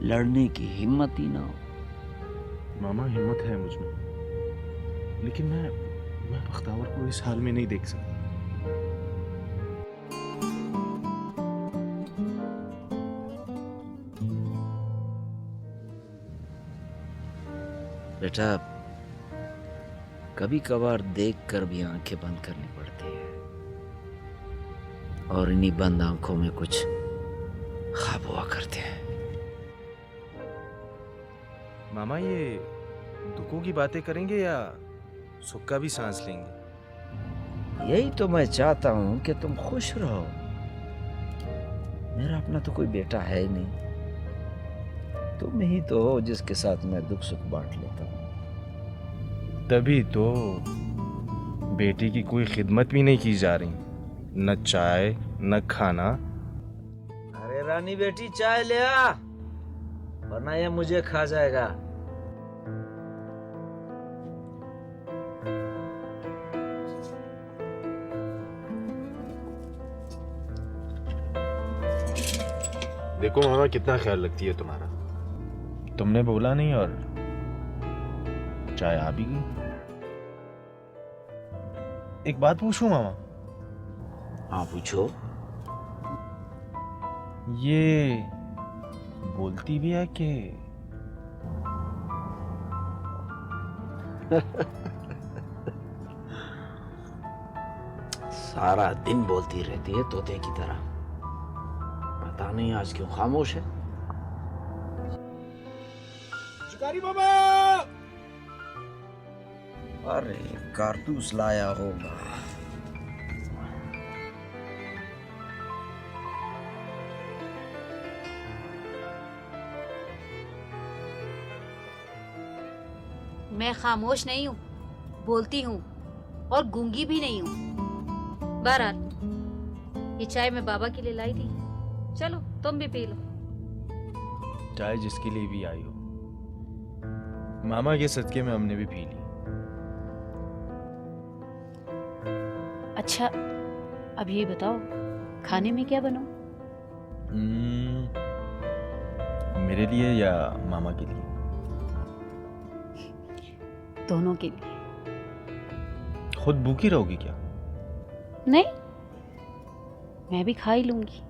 लड़ने की हिम्मत ही ना हो। मामा, हिम्मत है मुझ में, लेकिन मैं बख्तावर को इस हाल में नहीं देख सकता। बेटा, कभी कभार देखकर भी आंखें बंद करनी पड़ती है, और इन्हीं बंद आंखों में कुछ ख्वाब हुआ करते हैं। मामा, ये दुखों की बातें करेंगे या सुख का भी सांस लेंगे? यही तो मैं चाहता हूं कि तुम खुश रहो। मेरा अपना तो कोई बेटा है ही नहीं, तुम ही तो हो जिसके साथ मैं दुख सुख बांट लेता हूँ। तभी तो बेटी की कोई खिदमत भी नहीं की जा रही, न चाय न खाना। अरे रानी बेटी, चाय ले आ, वरना ये मुझे खा जाएगा। देखो मामा, कितना ख्याल रखती है तुम्हारा। तुमने बोला नहीं और चाय आ भी गई। एक बात पूछूं मामा? हाँ, पूछो। ये बोलती भी है कि सारा दिन बोलती रहती है तोते की तरह, पता नहीं आज क्यों खामोश है। शिकारी बाबा! अरे, कारतूस लाया होगा। मैं खामोश नहीं हूँ, बोलती हूँ, और गूंगी भी नहीं हूँ। बहरहाल, ये चाय मैं बाबा के लिए लाई थी, चलो तुम भी पी लो। चाय जिसके लिए भी आई हो, मामा के सदके में हमने भी पी ली। अच्छा, अब ये बताओ, खाने में क्या बनाऊं? मेरे लिए या मामा के लिए? दोनों के लिए। खुद भूखी रहोगी क्या? नहीं, मैं भी खा ही लूंगी।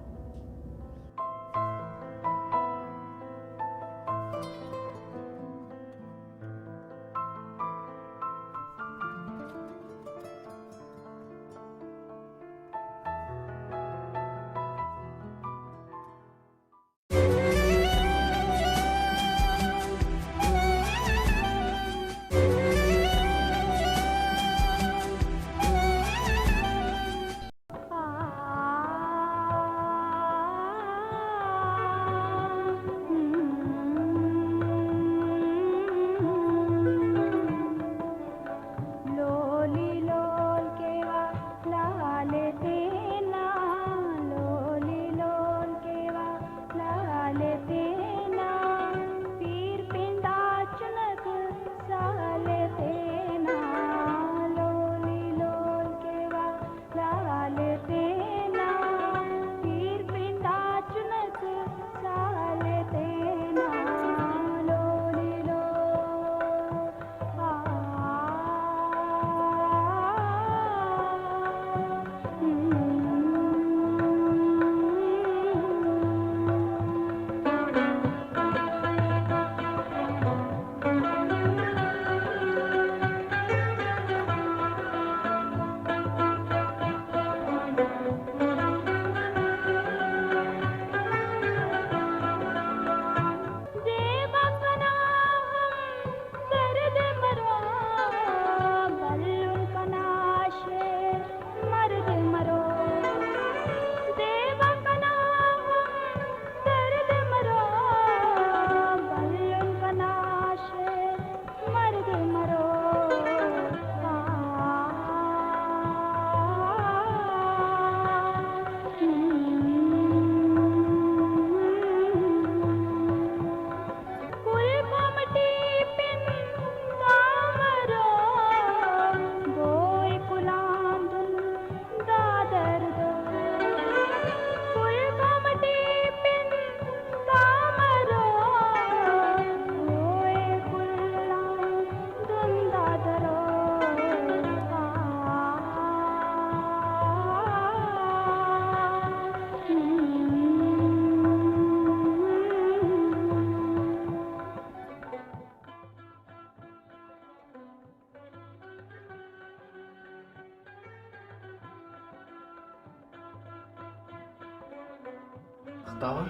बख्तावर,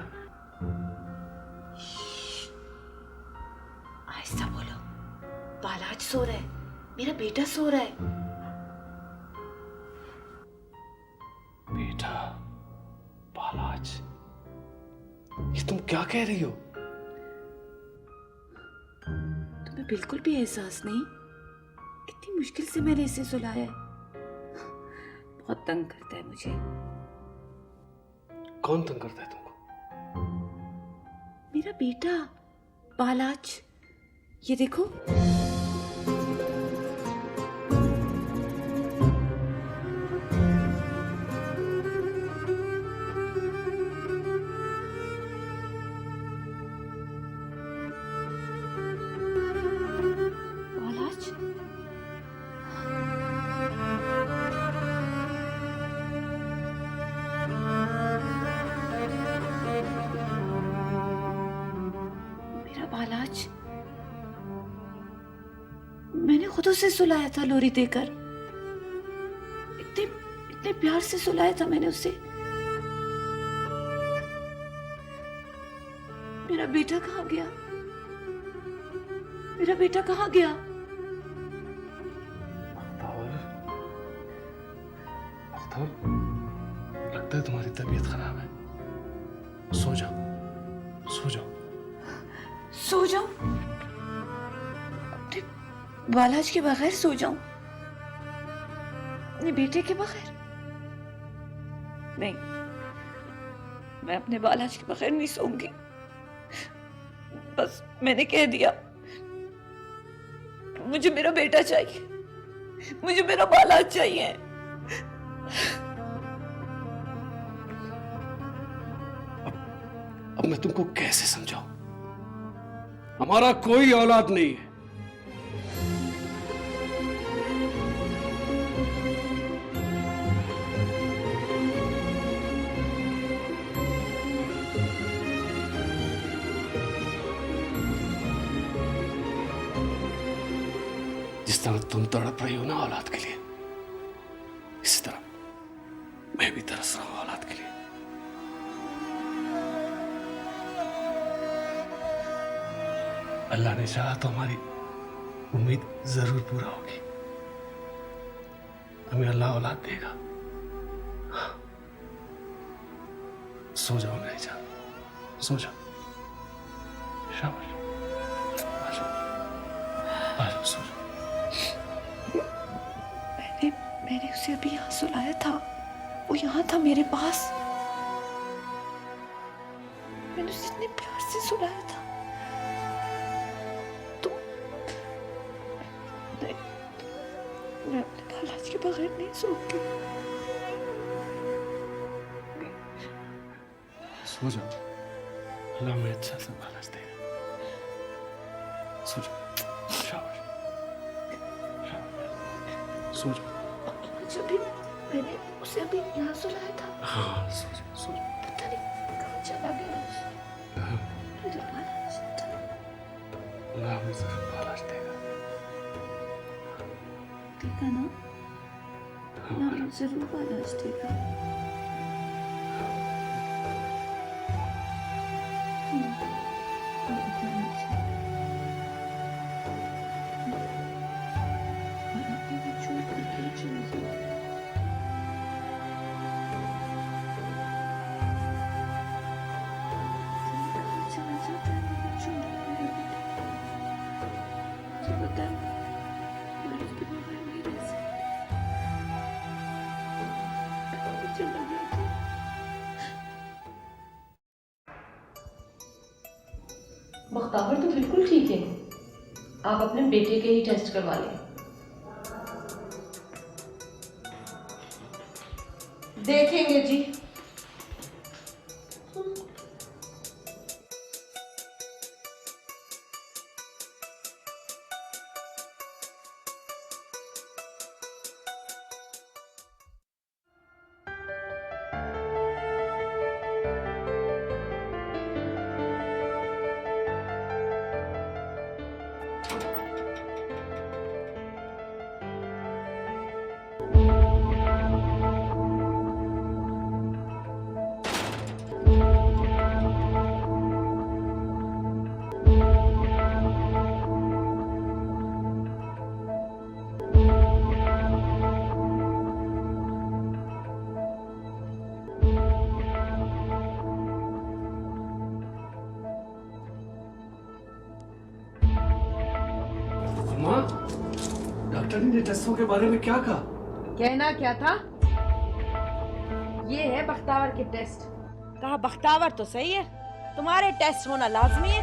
आहिस्ता बोलो, बालाज सो रहा है, मेरा बेटा सो रहा है। बेटा बालाज, ये तुम क्या कह रही हो? तुम्हें बिल्कुल भी एहसास नहीं? कितनी मुश्किल से मैंने इसे सुलाया है। बहुत तंग करता है मुझे। कौन तंग करता है तुमको? मेरा बेटा बालाज, ये देखो। बालाज, मेरा बालाज, मैंने खुद उसे सुलाया था लोरी देकर। इतने इतने प्यार से सुलाया था मैंने उसे। मेरा बेटा कहाँ गया? मेरा बेटा कहाँ गया? बख्तावर, लगता है तुम्हारी तबीयत खराब है। सो जाओ, सो जाओ। सो जाऊं? अपने बालाज के बगैर सो जाऊं? अपने बेटे के बगैर? नहीं, मैं अपने बालाज के बगैर नहीं सोऊंगी। बस मैंने कह दिया, मुझे मेरा बेटा चाहिए, मुझे मेरा बालाज चाहिए। अब मैं तुमको कैसे समझाऊं? हमारा कोई औलाद नहीं है। जिस तरह तुम तड़प रही हो ना औलाद के लिए, इसी तरह मैं भी तरस रहा हूं औलाद के लिए। अल्लाह ने चाहा तो हमारी उम्मीद जरूर पूरा होगी। हमें अल्लाह औलाद देगा। हाँ। सो जाओ मेरी जान, सो जाओ। शाबाश, आ जाओ, आ जाओ, सो जाओ। मैंने उसे अभी यहाँ सुलाया था, वो यहाँ था मेरे पास। मैंने उसे इतने प्यार से सुलाया था। तो मैं अपने बालाज के बगैर नहीं सोऊंगी। सो जाओ, अल्लाह में अच्छा सा बालाज देगा। सो जाओ, शाबाश, शाबाश, सो जाओ। जब भी मैंने उसे अभी यहाँ सुलाया था। हाँ, सो जाओ, सो जाओ। पता नहीं कहाँ चला गया मेरा बालाज। अल्लाह हमें जरूर बालाज देगा। देगा ना? अल्लाह हमें जरूर बालाज देगा। बख्तावर तो बिल्कुल ठीक है, आप अपने बेटे के ही टेस्ट करवा लें। देखेंगे जी। ने टेस्टों के बारे में क्या कहा? कहना क्या था? ये है बख्तावर के टेस्ट। कहा बख्तावर तो सही है, तुम्हारे टेस्ट होना लाजमी है।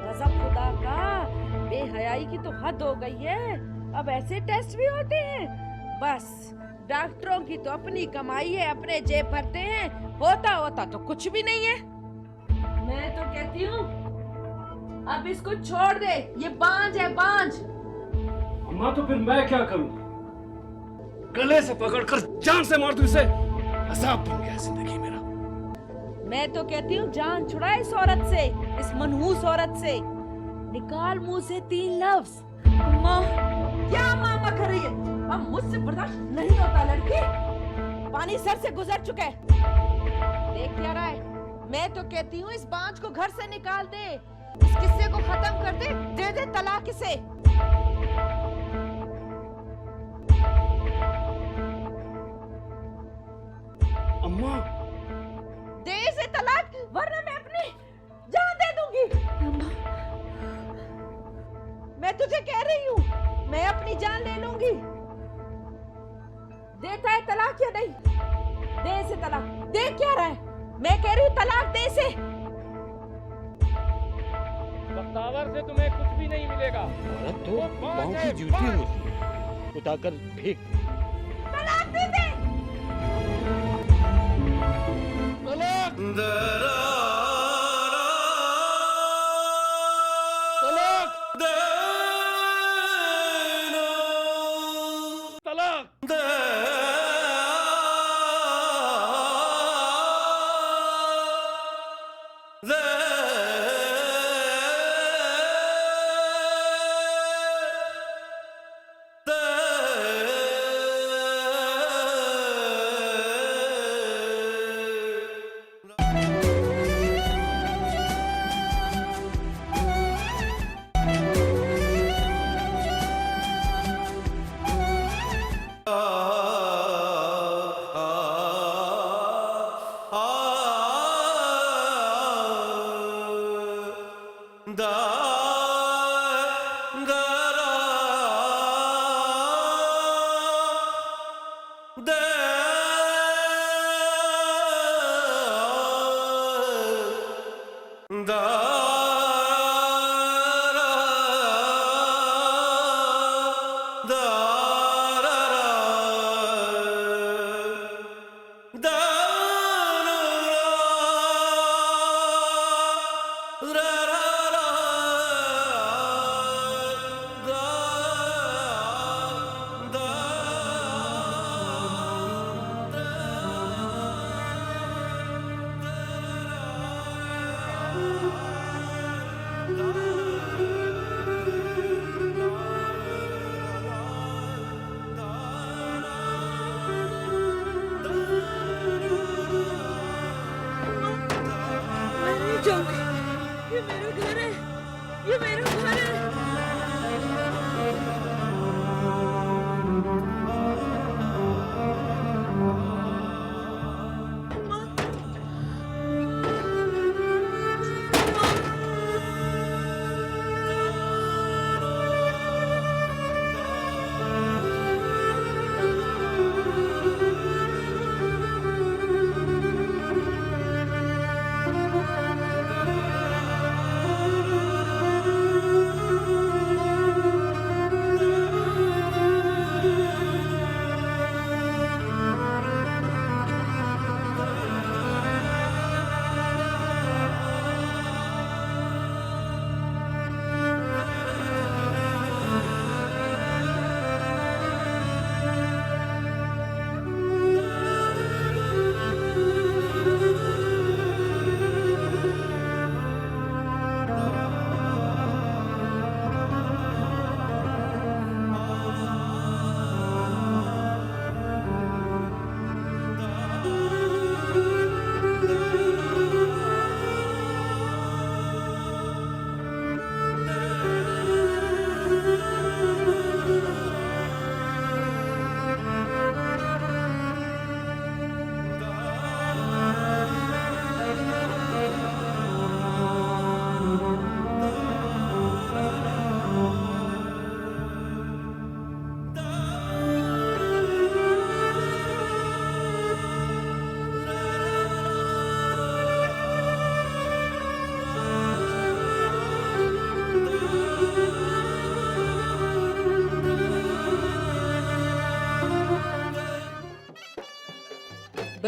गजब खुदा का, बेहयाई की तो हद हो गई है। अब ऐसे टेस्ट भी होते हैं? बस डॉक्टरों की तो अपनी कमाई है, अपने जेब भरते हैं, होता होता तो कुछ भी नहीं है। मैं तो कहती हूँ अब इसको छोड़ दे, ये बांझ है बांझ। अम्मा तो फिर मैं क्या करूं? गले से पकड़कर जान से मार दूं इसे। अजाब बन गया जिंदगी मेरा। मैं तो कहती हूँ जान छुड़ा इस औरत से, इस मनहूस औरत से। निकाल मुंह से 3 लफ्ज। अम्मा, क्या मामा कर रही है? अब मुझसे बर्दाश्त नहीं होता लड़की। पानी सर से गुजर चुका है। देख क्या रहा है? मैं तो कहती हूँ इस बांझ को घर से निकाल दे, इस किस्से को खत्म कर दे दे तलाक इसे। अम्मा, दे इसे तलाक, वरना मैं अपनी जान दे दूंगी। मैं तुझे कह रही हूँ, मैं अपनी जान ले लूंगी। देता है तलाक या नहीं? दे इसे तलाक। दे क्या रहा है? मैं कह रही हूँ तलाक दे इसे। बख्तावर से तुम्हें कुछ भी नहीं मिलेगा। औरत तो पाँव की जूती होती है, उठाकर फेंक। तलाक दे दे। ये मेरा घर है, ये मेरा घर है।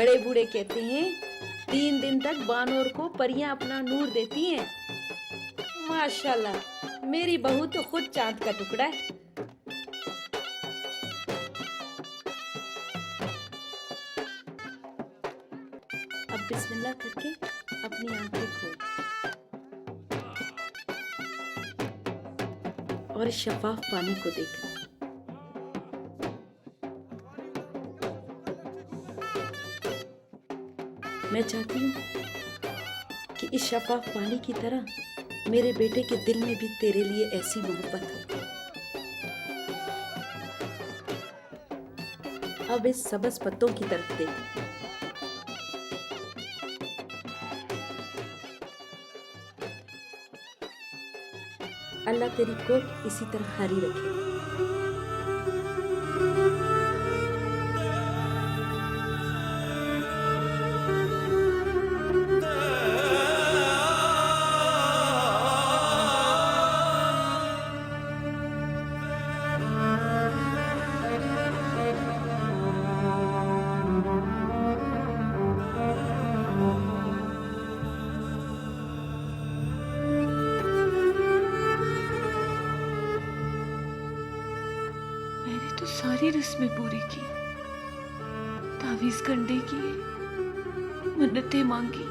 बड़े बूढ़े कहते हैं 3 दिन तक बानर को परियां अपना नूर देती हैं। माशाल्लाह मेरी बहू तो खुद चांद का टुकड़ा है। अब बिस्मिल्लाह करके अपनी आंखें खोल और इस शफाफ पानी को देख। मैं चाहती हूँ कि इस शफाफ पानी की तरह मेरे बेटे के दिल में भी तेरे लिए ऐसी मोहब्बत हो। अब इस सबज पत्तों की तरफ देख। अल्लाह तेरी कोख इसी तरह हरी रखे। तो सारी रस्में पूरी की, तावीज कंडे किए, मन्नतें मांगी,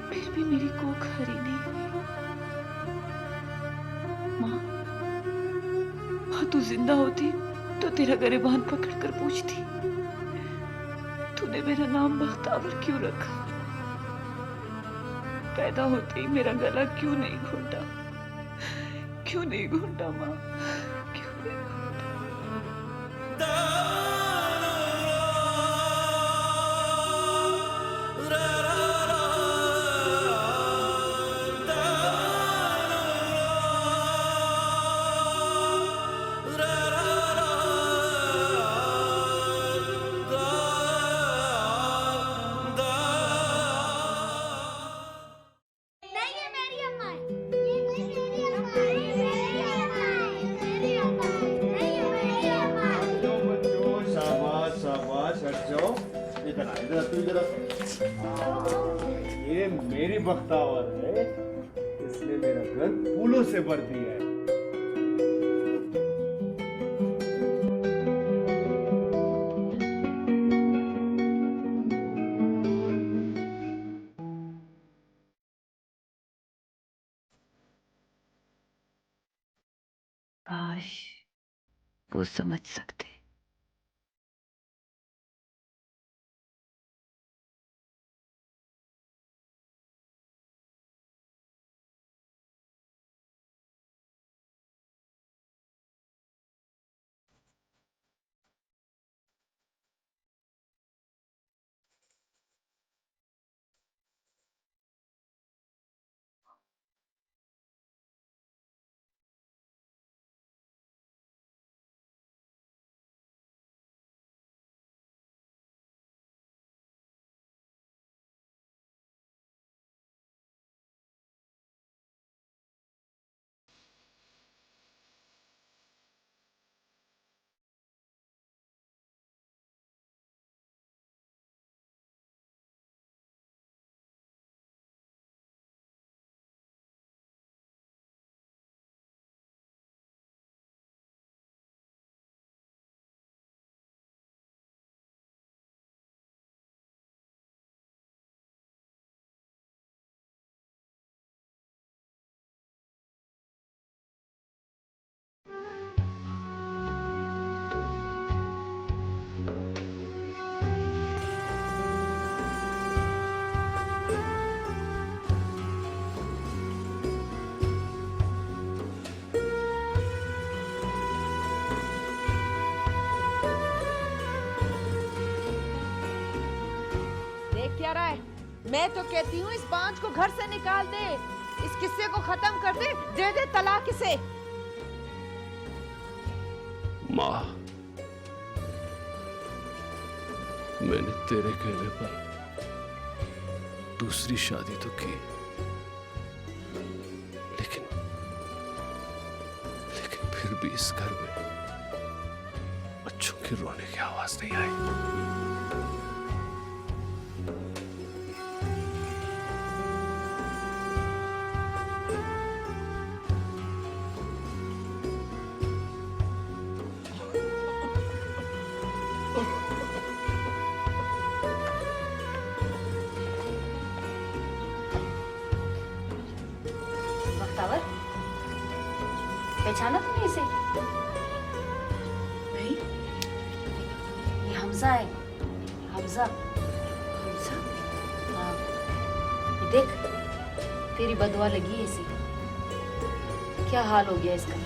फिर भी मेरी कोख हरी नहीं हुई। माँ तू जिंदा होती तो तेरा गिरबान पकड़कर पूछती, तूने मेरा नाम बख्तावर क्यों रखा? पैदा होते ही मेरा गला क्यों नहीं घोंटा? क्यों नहीं घोंटा माँ? ये मेरी बख्तावर है, इसने मेरा घर फूलों से भर दिया है। काश वो समझ सकते। क्या रहा है? मैं तो कहती हूँ इस बांझ को घर से निकाल दे, इस किस्से को खत्म कर दे दे तलाक इसे। माँ, मैंने तेरे कहने पर दूसरी शादी तो की, लेकिन फिर भी इस घर में बच्चों के रोने की आवाज नहीं आई। पहचाना तुमने इसे? नहीं। ये हमजा है, हमजा। हमजा? हाँ, ये देख, तेरी बदुआ लगी है इसे। क्या हाल हो गया इसका?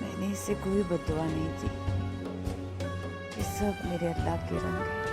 मैंने इसे कोई बददुआ नहीं दी, ये सब मेरे अल्लाह के रंग है।